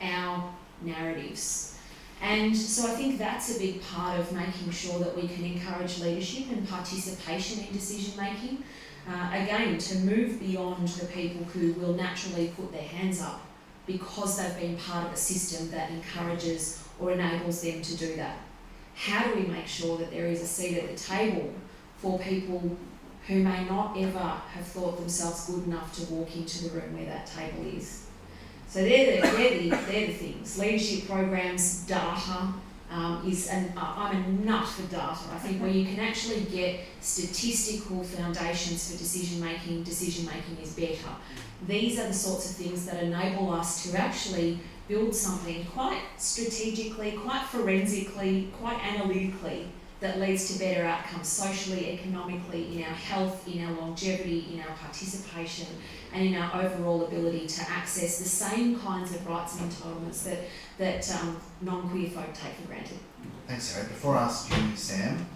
our narratives. And so I think that's a big part of making sure that we can encourage leadership and participation in decision making. Again, to move beyond the people who will naturally put their hands up because they've been part of a system that encourages or enables them to do that. How do we make sure that there is a seat at the table for people who may not ever have thought themselves good enough to walk into the room where that table is? So they're the things. Leadership programs, data I'm a nut for data. I think where you can actually get statistical foundations for decision making is better. These are the sorts of things that enable us to actually build something quite strategically, quite forensically, quite analytically that leads to better outcomes socially, economically, in our health, in our longevity, in our participation, and in our overall ability to access the same kinds of rights and entitlements that non-queer folk take for granted. Thanks, Sarah. Before I ask you, Sam,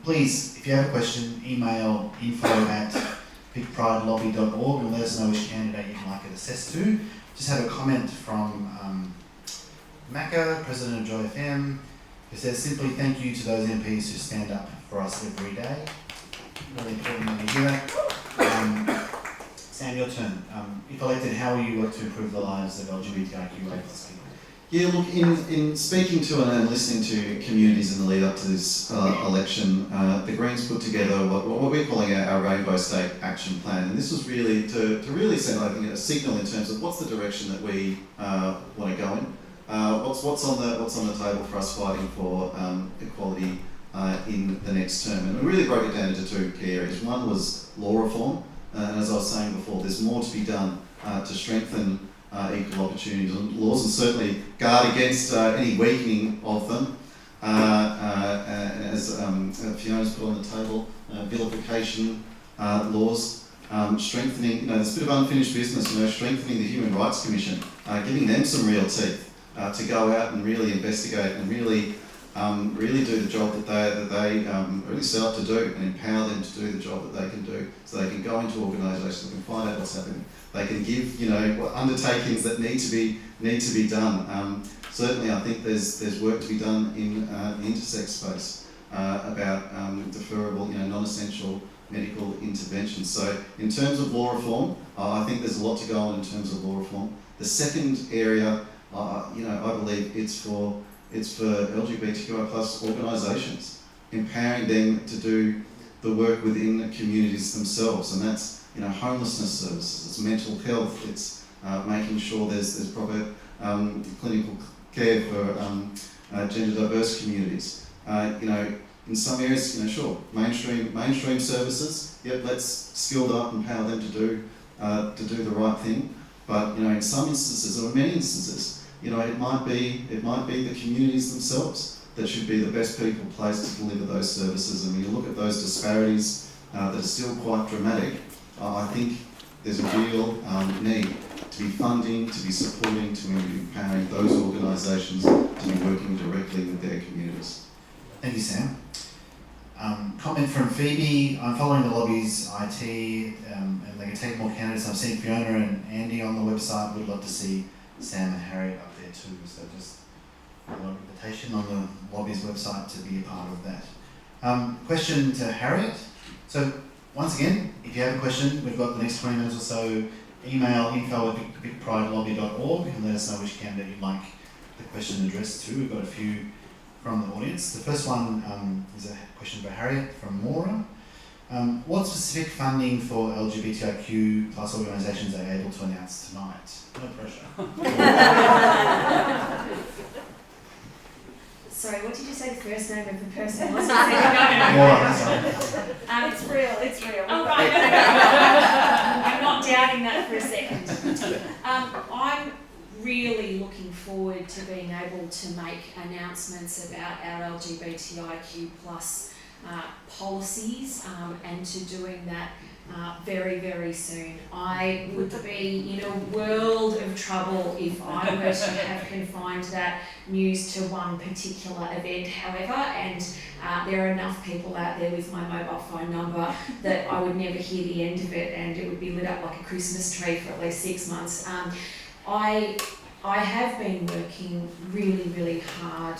please, if you have a question, email info@bigpridelobby.org and let us know which candidate you'd like it assessed to. Just had a comment from Macca, President of Joy FM, who says simply thank you to those MPs who stand up for us every day. Really important that you do that. Sam, your turn. If elected, how will you work to improve the lives of LGBTIQ+ people? Yeah, look, in speaking to and listening to communities in the lead up to this election, the Greens put together what we're calling our Rainbow State Action Plan, and this was really to really send, I think, a signal in terms of what's the direction that we want to go in. What's on the table for us fighting for equality in the next term, and we really broke it down into two key areas. One was law reform, and as I was saying before, there's more to be done to strengthen equal opportunities laws and certainly guard against any weakening of them. As Fiona's put on the table, vilification laws, strengthening. There's a bit of unfinished business. Strengthening the Human Rights Commission, giving them some real teeth to go out and really investigate and really do the job that they really set up to do, and empower them to do the job that they can do, so they can go into organisations, they can find out what's happening, they can give undertakings that need to be done. Certainly, I think there's work to be done in the intersex space about deferrable, non-essential medical interventions. So, in terms of law reform, I think there's a lot to go on in terms of law reform. The second area, I believe it's for LGBTQI+ organisations, empowering them to do the work within the communities themselves, and that's homelessness services, it's mental health, it's making sure there's proper clinical care for gender diverse communities. In some areas, sure, mainstream services. Yep, let's skill up, empower them to do the right thing. But in some instances, or many instances, it might be the communities themselves that should be the best people placed to deliver those services. And when you look at those disparities that are still quite dramatic, I think there's a real need to be funding, to be supporting, to be empowering those organisations to be working directly with their communities. Thank you, Sam. Comment from Phoebe. I'm following the lobby's IT and they can take more candidates. I've seen Fiona and Andy on the website. Would love to see Sam and Harriet up there too. So just an invitation on the lobby's website to be a part of that. Question to Harriet. So once again, if you have a question, we've got the next 20 minutes or so. Email info@bigpridelobby.org and let us know which candidate you'd like the question addressed to. We've got a few from the audience. The first one is a question for Harriet from Maura. What specific funding for LGBTIQ+ organisations are you able to announce tonight? No pressure. Sorry, what did you say the first name of the person was? Maura, sorry. It's real. Oh, right. I'm not doubting that for a second. I'm really looking forward to being able to make announcements about our LGBTIQ+ policies and to doing that very, very soon. I would be in a world of trouble if I were to have confined that news to one particular event, however, and there are enough people out there with my mobile phone number that I would never hear the end of it, and it would be lit up like a Christmas tree for at least 6 months. I have been working really, really hard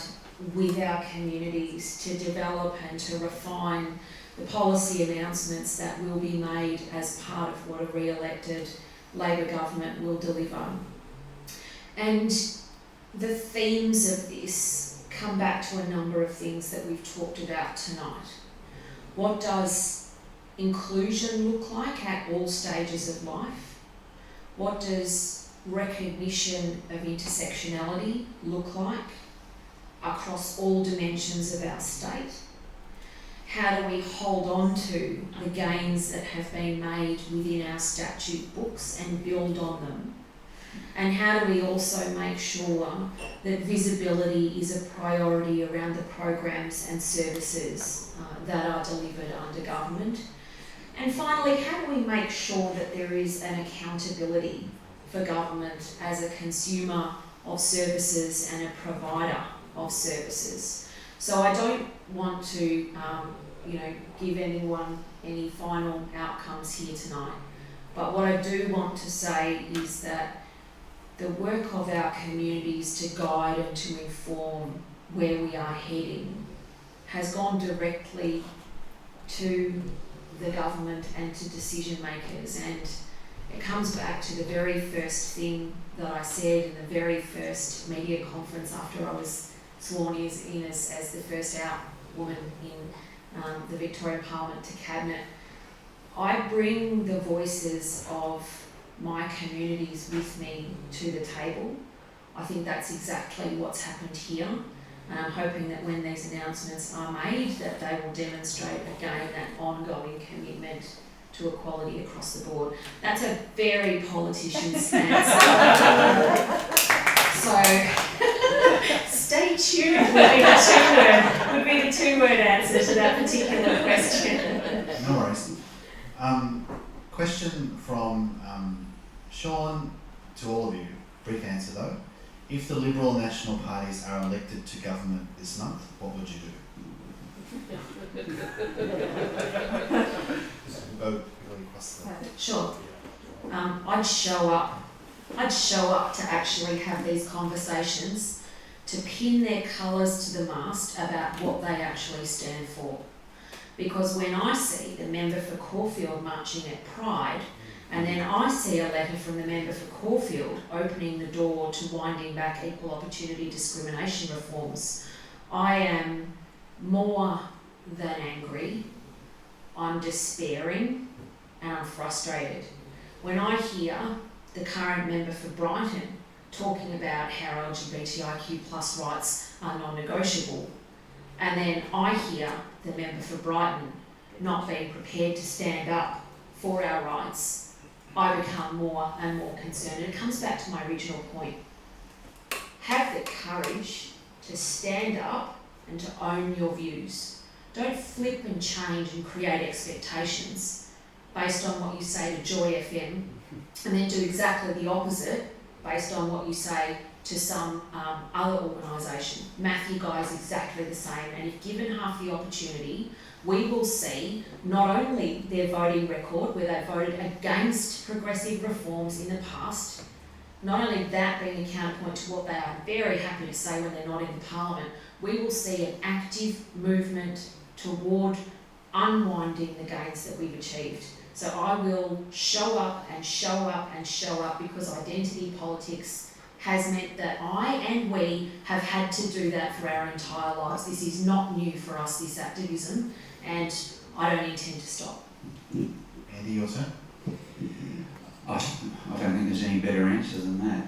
with our communities to develop and to refine the policy announcements that will be made as part of what a re-elected Labor government will deliver. And the themes of this come back to a number of things that we've talked about tonight. What does inclusion look like at all stages of life? What does recognition of intersectionality look like across all dimensions of our state? How do we hold on to the gains that have been made within our statute books and build on them? And how do we also make sure that visibility is a priority around the programs and services that are delivered under government? And finally, how do we make sure that there is an accountability for government as a consumer of services and a provider of services? So I don't want to, give anyone any final outcomes here tonight. But what I do want to say is that the work of our communities to guide and to inform where we are heading has gone directly to the government and to decision makers, and it comes back to the very first thing that I said in the very first media conference after I was sworn in as the first out woman in the Victorian Parliament to Cabinet. I bring the voices of my communities with me to the table. I think that's exactly what's happened here, and I'm hoping that when these announcements are made that they will demonstrate again that ongoing commitment to equality across the board. That's a very politician stance. So stay tuned would be the two-word answer to that particular question. No worries. Question from Sean to all of you. Brief answer though. If the Liberal and National parties are elected to government this month, what would you do? Go across the... Sure. I'd show up. I'd show up to actually have these conversations, to pin their colours to the mast about what they actually stand for. Because when I see the member for Caulfield marching at Pride, and then I see a letter from the member for Caulfield opening the door to winding back equal opportunity discrimination reforms, I am more than angry, I'm despairing, and I'm frustrated. When I hear the current member for Brighton talking about how LGBTIQ plus rights are non-negotiable, and then I hear the member for Brighton not being prepared to stand up for our rights, I become more and more concerned. It comes back to my original point. Have the courage to stand up and to own your views. Don't flip and change and create expectations based on what you say to Joy FM, and then do exactly the opposite based on what you say to some other organisation. Matthew Guy is exactly the same, and if given half the opportunity, we will see not only their voting record, where they voted against progressive reforms in the past, not only that being a counterpoint to what they are very happy to say when they're not in the Parliament, we will see an active movement toward unwinding the gains that we've achieved. So I will show up and show up and show up, because identity politics has meant that I and we have had to do that for our entire lives. This is not new for us, this activism, and I don't intend to stop. Andy, your turn. I don't think there's any better answer than that.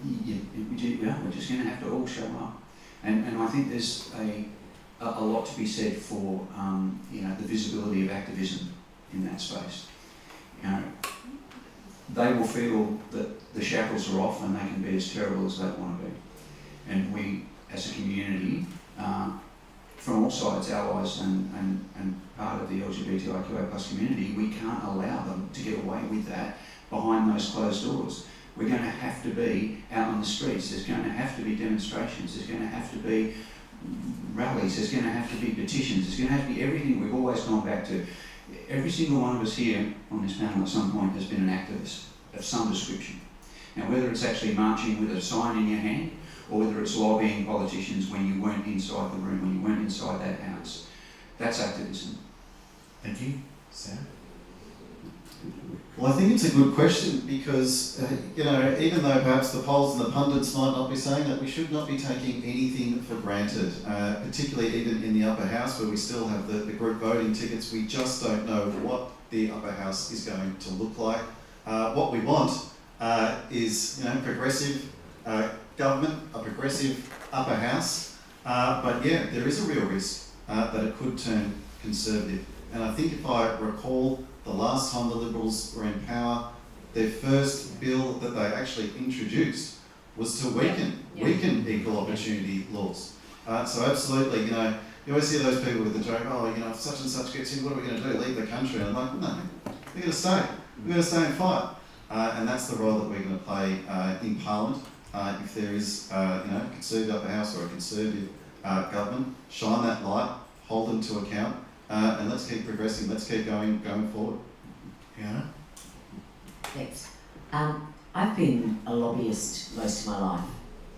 We're just going to have to all show up. And I think there's a lot to be said for the visibility of activism in that space. They will feel that the shackles are off and they can be as terrible as they want to be. And we, as a community, from all sides, allies and part of the LGBTIQA plus community, we can't allow them to get away with that behind those closed doors. We're going to have to be out on the streets, there's going to have to be demonstrations, there's going to have to be rallies, there's going to have to be petitions, there's going to have to be everything we've always gone back to. Every single one of us here on this panel at some point has been an activist of some description. Now, whether it's actually marching with a sign in your hand, or whether it's lobbying politicians when you weren't inside the room, when you weren't inside that house, that's activism. Thank you. Sam? Well, I think it's a good question because, even though perhaps the polls and the pundits might not be saying that, we should not be taking anything for granted, particularly even in the upper house where we still have the group voting tickets. We just don't know what the upper house is going to look like. What we want is, you know, progressive government, a progressive upper house, but yeah, there is a real risk that it could turn conservative. And I think if I recall, the last time the Liberals were in power, their first bill that they actually introduced was to weaken equal opportunity laws. So absolutely, you know, you always hear those people with the joke, oh, you know, if such and such gets in, what are we going to do? Leave the country? And I'm like, no, we're going to stay. We're going to stay and fight. And that's the role that we're going to play in Parliament. If there is, you know, a Conservative upper house or a Conservative government, shine that light, hold them to account, and let's keep progressing. Let's keep going forward. Fiona? Thanks. I've been a lobbyist most of my life,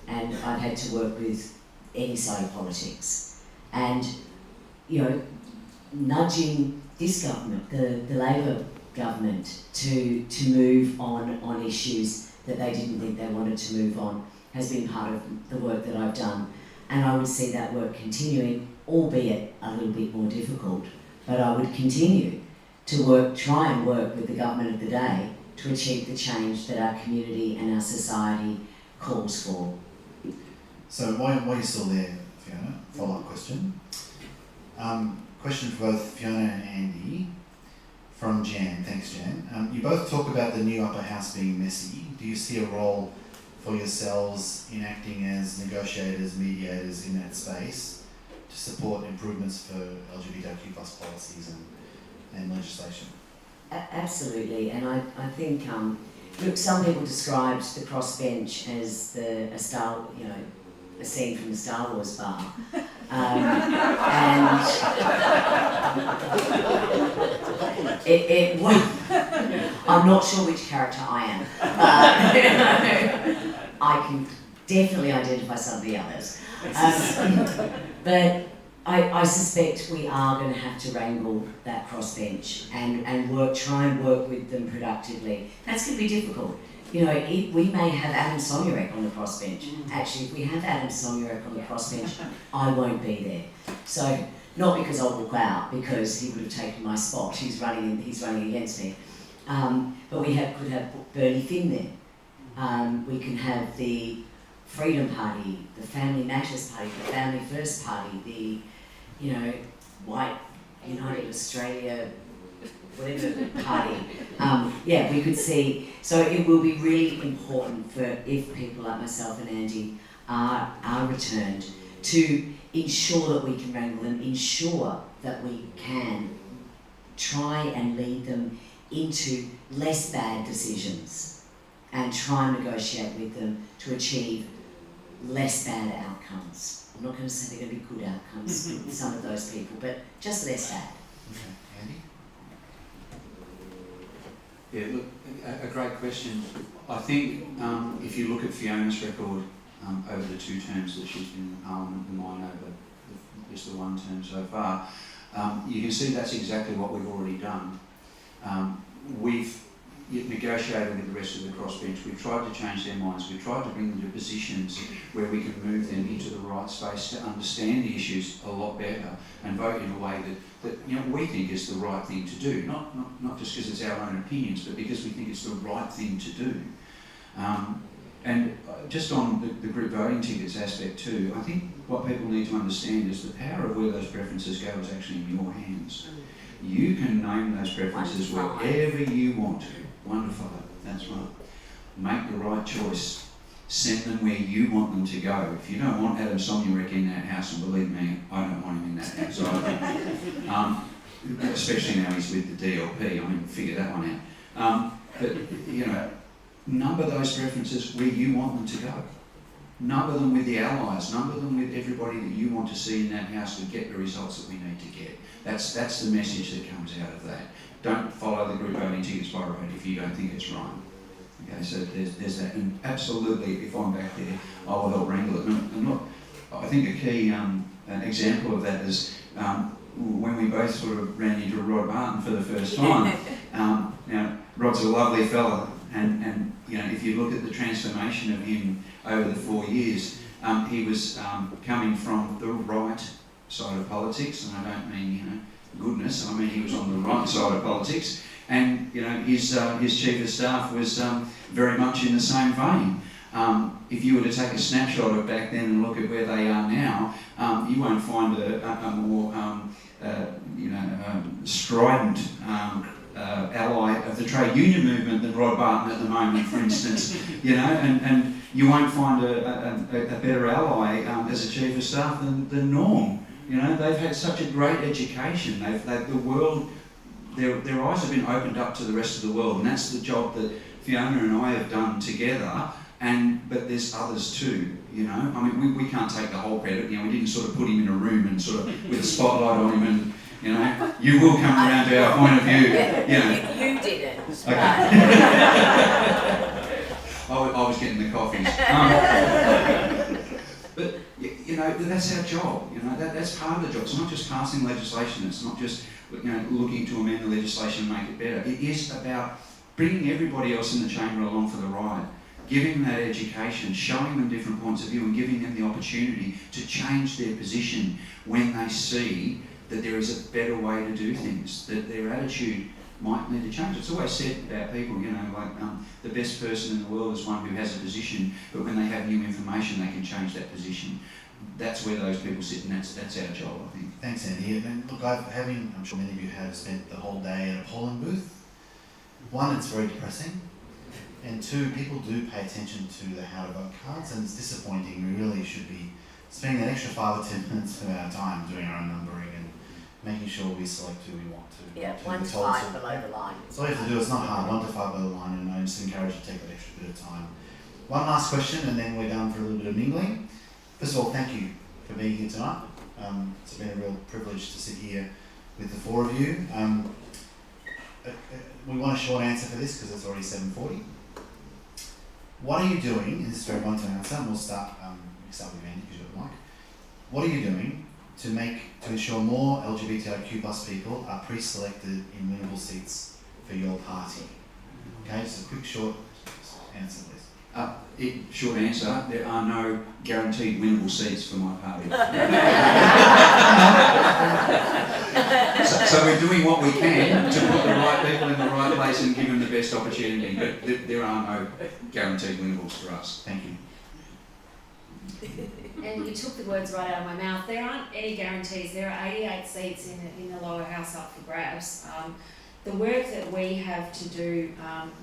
and I've had to work with any side of politics. And, you know, nudging this government, the Labor government, to move on issues that they didn't think they wanted to move on has been part of the work that I've done. And I would see that work continuing, albeit a little bit more difficult, but I would continue to try and work with the government of the day to achieve the change that our community and our society calls for. So while you're still there, Fiona, follow-up question. Question for both Fiona and Andy from Jan. Thanks, Jan. You both talk about the new upper house being messy. Do you see a role for yourselves in acting as negotiators, mediators in that space to support improvements for LGBTQ plus policies and legislation? Absolutely, and I think look, some people described the crossbench as a scene from the Star Wars bar, and it I'm not sure which character I am. I can definitely identify some of the others, but I suspect we are going to have to wrangle that crossbench and try and work with them productively. That's going to be difficult. You know, we may have Adam Somyurek on the crossbench. Actually, if we have Adam Somyurek on the crossbench, I won't be there. So, not because I'll walk out, because he would have taken my spot. He's running against me. But we could have Bernie Finn there. We can have the Freedom Party, the Family Matters Party, the Family First Party, the White United Australia, whatever party. We could see. So it will be really important if people like myself and Andy are returned to ensure that we can wrangle them, ensure that we can try and lead them into less bad decisions and try and negotiate with them to achieve less bad outcomes. I'm not going to say they're going to be good outcomes with some of those people, but just less bad. Okay. Andy? Yeah, look, a great question. I think if you look at Fiona's record over the 2 terms that she's been in Parliament and mine over just the 1 term so far, you can see that's exactly what we've already done. We've negotiated with the rest of the crossbench. We've tried to change their minds. We've tried to bring them to positions where we can move them into the right space to understand the issues a lot better and vote in a way that we think is the right thing to do. Not just because it's our own opinions, but because we think it's the right thing to do. And just on the group voting tickets aspect too, I think what people need to understand is the power of where those preferences go is actually in your hands. You can name those preferences wherever you want. Wonderful, that's right. Make the right choice. Send them where you want them to go. If you don't want Adam Somyurek in that house, and believe me, I don't want him in that house either. Especially now he's with the DLP, I mean, figure that one out. But, number those preferences where you want them to go. Number them with the allies, number them with everybody that you want to see in that house to get the results that we need to get. That's the message that comes out of that. Don't follow the group voting tickets by road if you don't think it's right. Okay, so there's that. And absolutely, if I'm back there, I will help wrangle it. And look, I think a key an example of that is when we both sort of ran into Rod Martin for the first time. Now, Rod's a lovely fella, and if you look at the transformation of him over the 4 years, he was coming from the right side of politics, and I don't mean goodness, I mean he was on the right side of politics. And you know, his chief of staff was very much in the same vein. If you were to take a snapshot of back then and look at where they are now, you won't find a more strident ally of the trade union movement than Rod Barton at the moment, for instance. You know, and you won't find a better ally as a chief of staff than Norm. You know, they've had such a great education. The world, their eyes have been opened up to the rest of the world, and that's the job that Fiona and I have done together. But there's others too, you know. I mean, we can't take the whole credit. You know, we didn't sort of put him in a room and sort of with a spotlight on him, and you know, you will come around to our point of view. You know. You didn't. Okay. I was getting the coffees. But you know, that's our job. You know, that's part of the job. It's not just passing legislation. It's not just looking to amend the legislation and make it better. It is about bringing everybody else in the chamber along for the ride, giving them that education, showing them different points of view, and giving them the opportunity to change their position when they see that there is a better way to do things, that their attitude might need to change. It's always said about people, you know, like the best person in the world is one who has a position, but when they have new information, they can change that position. That's where those people sit, and that's our job, I think. Thanks, Andy. And look, I'm sure many of you have spent the whole day at a polling booth. One, it's very depressing. And two, people do pay attention to the how to vote cards, and it's disappointing. We really should be spending that extra 5 or 10 minutes of our time doing our own numbering and making sure we select who we want to. Yeah, to 1 be to told 5 below the line. So all you have to do, it's not hard, 1 to 5 below the line, and I just encourage you to take that extra bit of time. One last question, and then we're done for a little bit of mingling. First of all, thank you for being here tonight. It's been a real privilege to sit here with the 4 of you. We want a short answer for this because it's already 7:40. What are you doing, and this is a very one-time answer, and we'll start with Andy because you've got the mic. What are you doing to ensure more LGBTIQ plus people are pre-selected in winnable seats for your party? Okay, just a quick short answer, please. Short answer, there are no guaranteed winnable seats for my party. so we're doing what we can to put the right people in the right place and give them the best opportunity, but there are no guaranteed winnables for us. Thank you. And you took the words right out of my mouth. There aren't any guarantees. There are 88 seats in the lower house up for grabs. The work that we have to do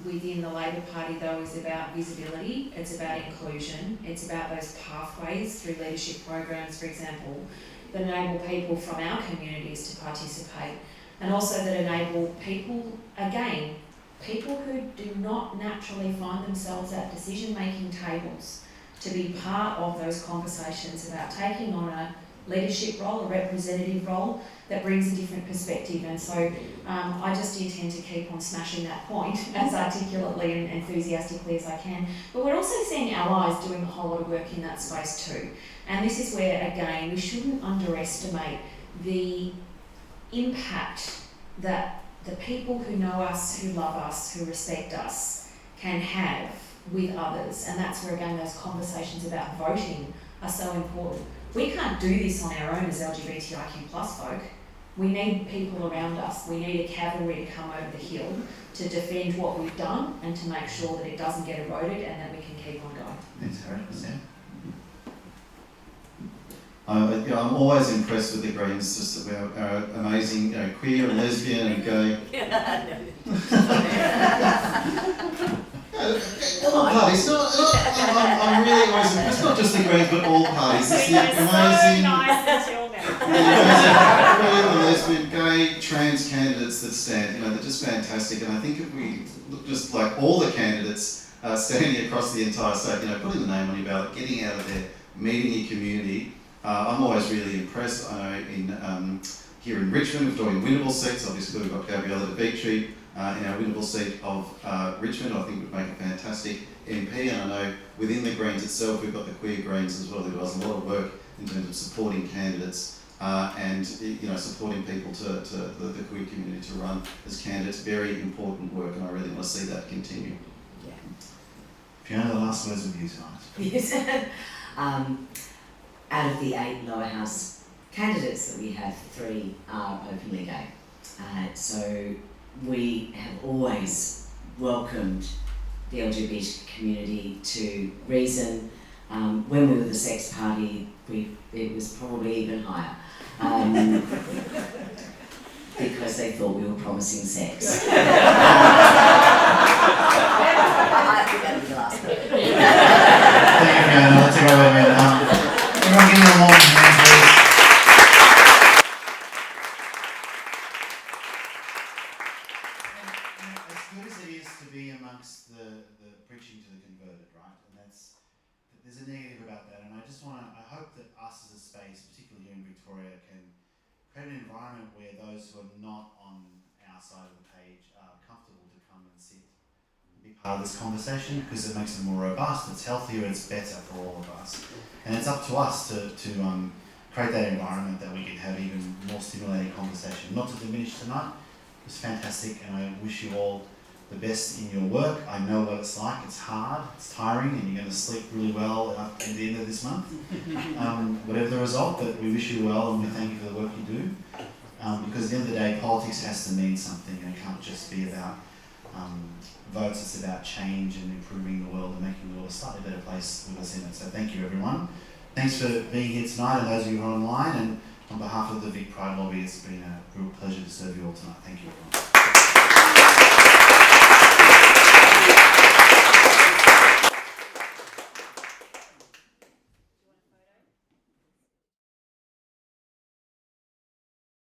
within the Labor Party, though, is about visibility, it's about inclusion, it's about those pathways through leadership programs, for example, that enable people from our communities to participate, and also that enable people, again, people who do not naturally find themselves at decision-making tables, to be part of those conversations about taking on a leadership role, a representative role that brings a different perspective. And so I just intend to keep on smashing that point as articulately and enthusiastically as I can. But we're also seeing allies doing a whole lot of work in that space too. And this is where, again, we shouldn't underestimate the impact that the people who know us, who love us, who respect us, can have with others. And that's where, again, those conversations about voting are so important. We can't do this on our own as LGBTIQ plus folk. We need people around us. We need a cavalry to come over the hill to defend what we've done and to make sure that it doesn't get eroded and that we can keep on going. Thanks, Harry. Sam? I'm always impressed with the Greens, just that we're amazing, queer and lesbian and gay. All parties. I'm really always impressed. Not just the Greens, but all parties. It's the amazing, queer and lesbian, gay, trans candidates that stand. They're just fantastic. And I think if we look just like all the candidates standing across the entire state, putting the name on your ballot, getting out of there, meeting your community. I'm always really impressed. I know here in Richmond, we've got winnable seats. Obviously, we've got Gabriella De Vitri in our winnable seat of Richmond. I think would make a fantastic MP. And I know within the Greens itself, we've got the Queer Greens as well, who does a lot of work in terms of supporting candidates and supporting people to the queer community to run as candidates. Very important work, and I really want to see that continue. Yeah. Fiona, the last words with you tonight. Yes. Out of the 8 lower house candidates that we have, 3 are openly gay. So we have always welcomed the LGBT community to Reason. When we were the sex party, it was probably even higher. Because they thought we were promising sex. I think that'd be the last bit. Thank you, Fiona. Let's go over and everyone give me a warm hand, please. And as good as it is to be amongst the preaching to the converted, right? And there's a negative about that. And I hope that us as a space, particularly here in Victoria, can create an environment where those who are not on our side of the page are comfortable to come and sit and be part of this conversation, because it makes it more robust, it's healthier, it's better for all of us. And it's up to us to create that environment that we can have even more stimulating conversation. Not to diminish tonight, it was fantastic, and I wish you all the best in your work. I know what it's like, it's hard, it's tiring, and you're going to sleep really well at the end of this month. Whatever the result, but we wish you well and we thank you for the work you do. Because at the end of the day, politics has to mean something, and it can't just be about votes, it's about change and improving the world and making the world a slightly better place with us in it. So thank you, everyone. Thanks for being here tonight, and those of you who are online, and on behalf of the Vic Pride Lobby, it's been a real pleasure to serve you all tonight. Thank you, everyone.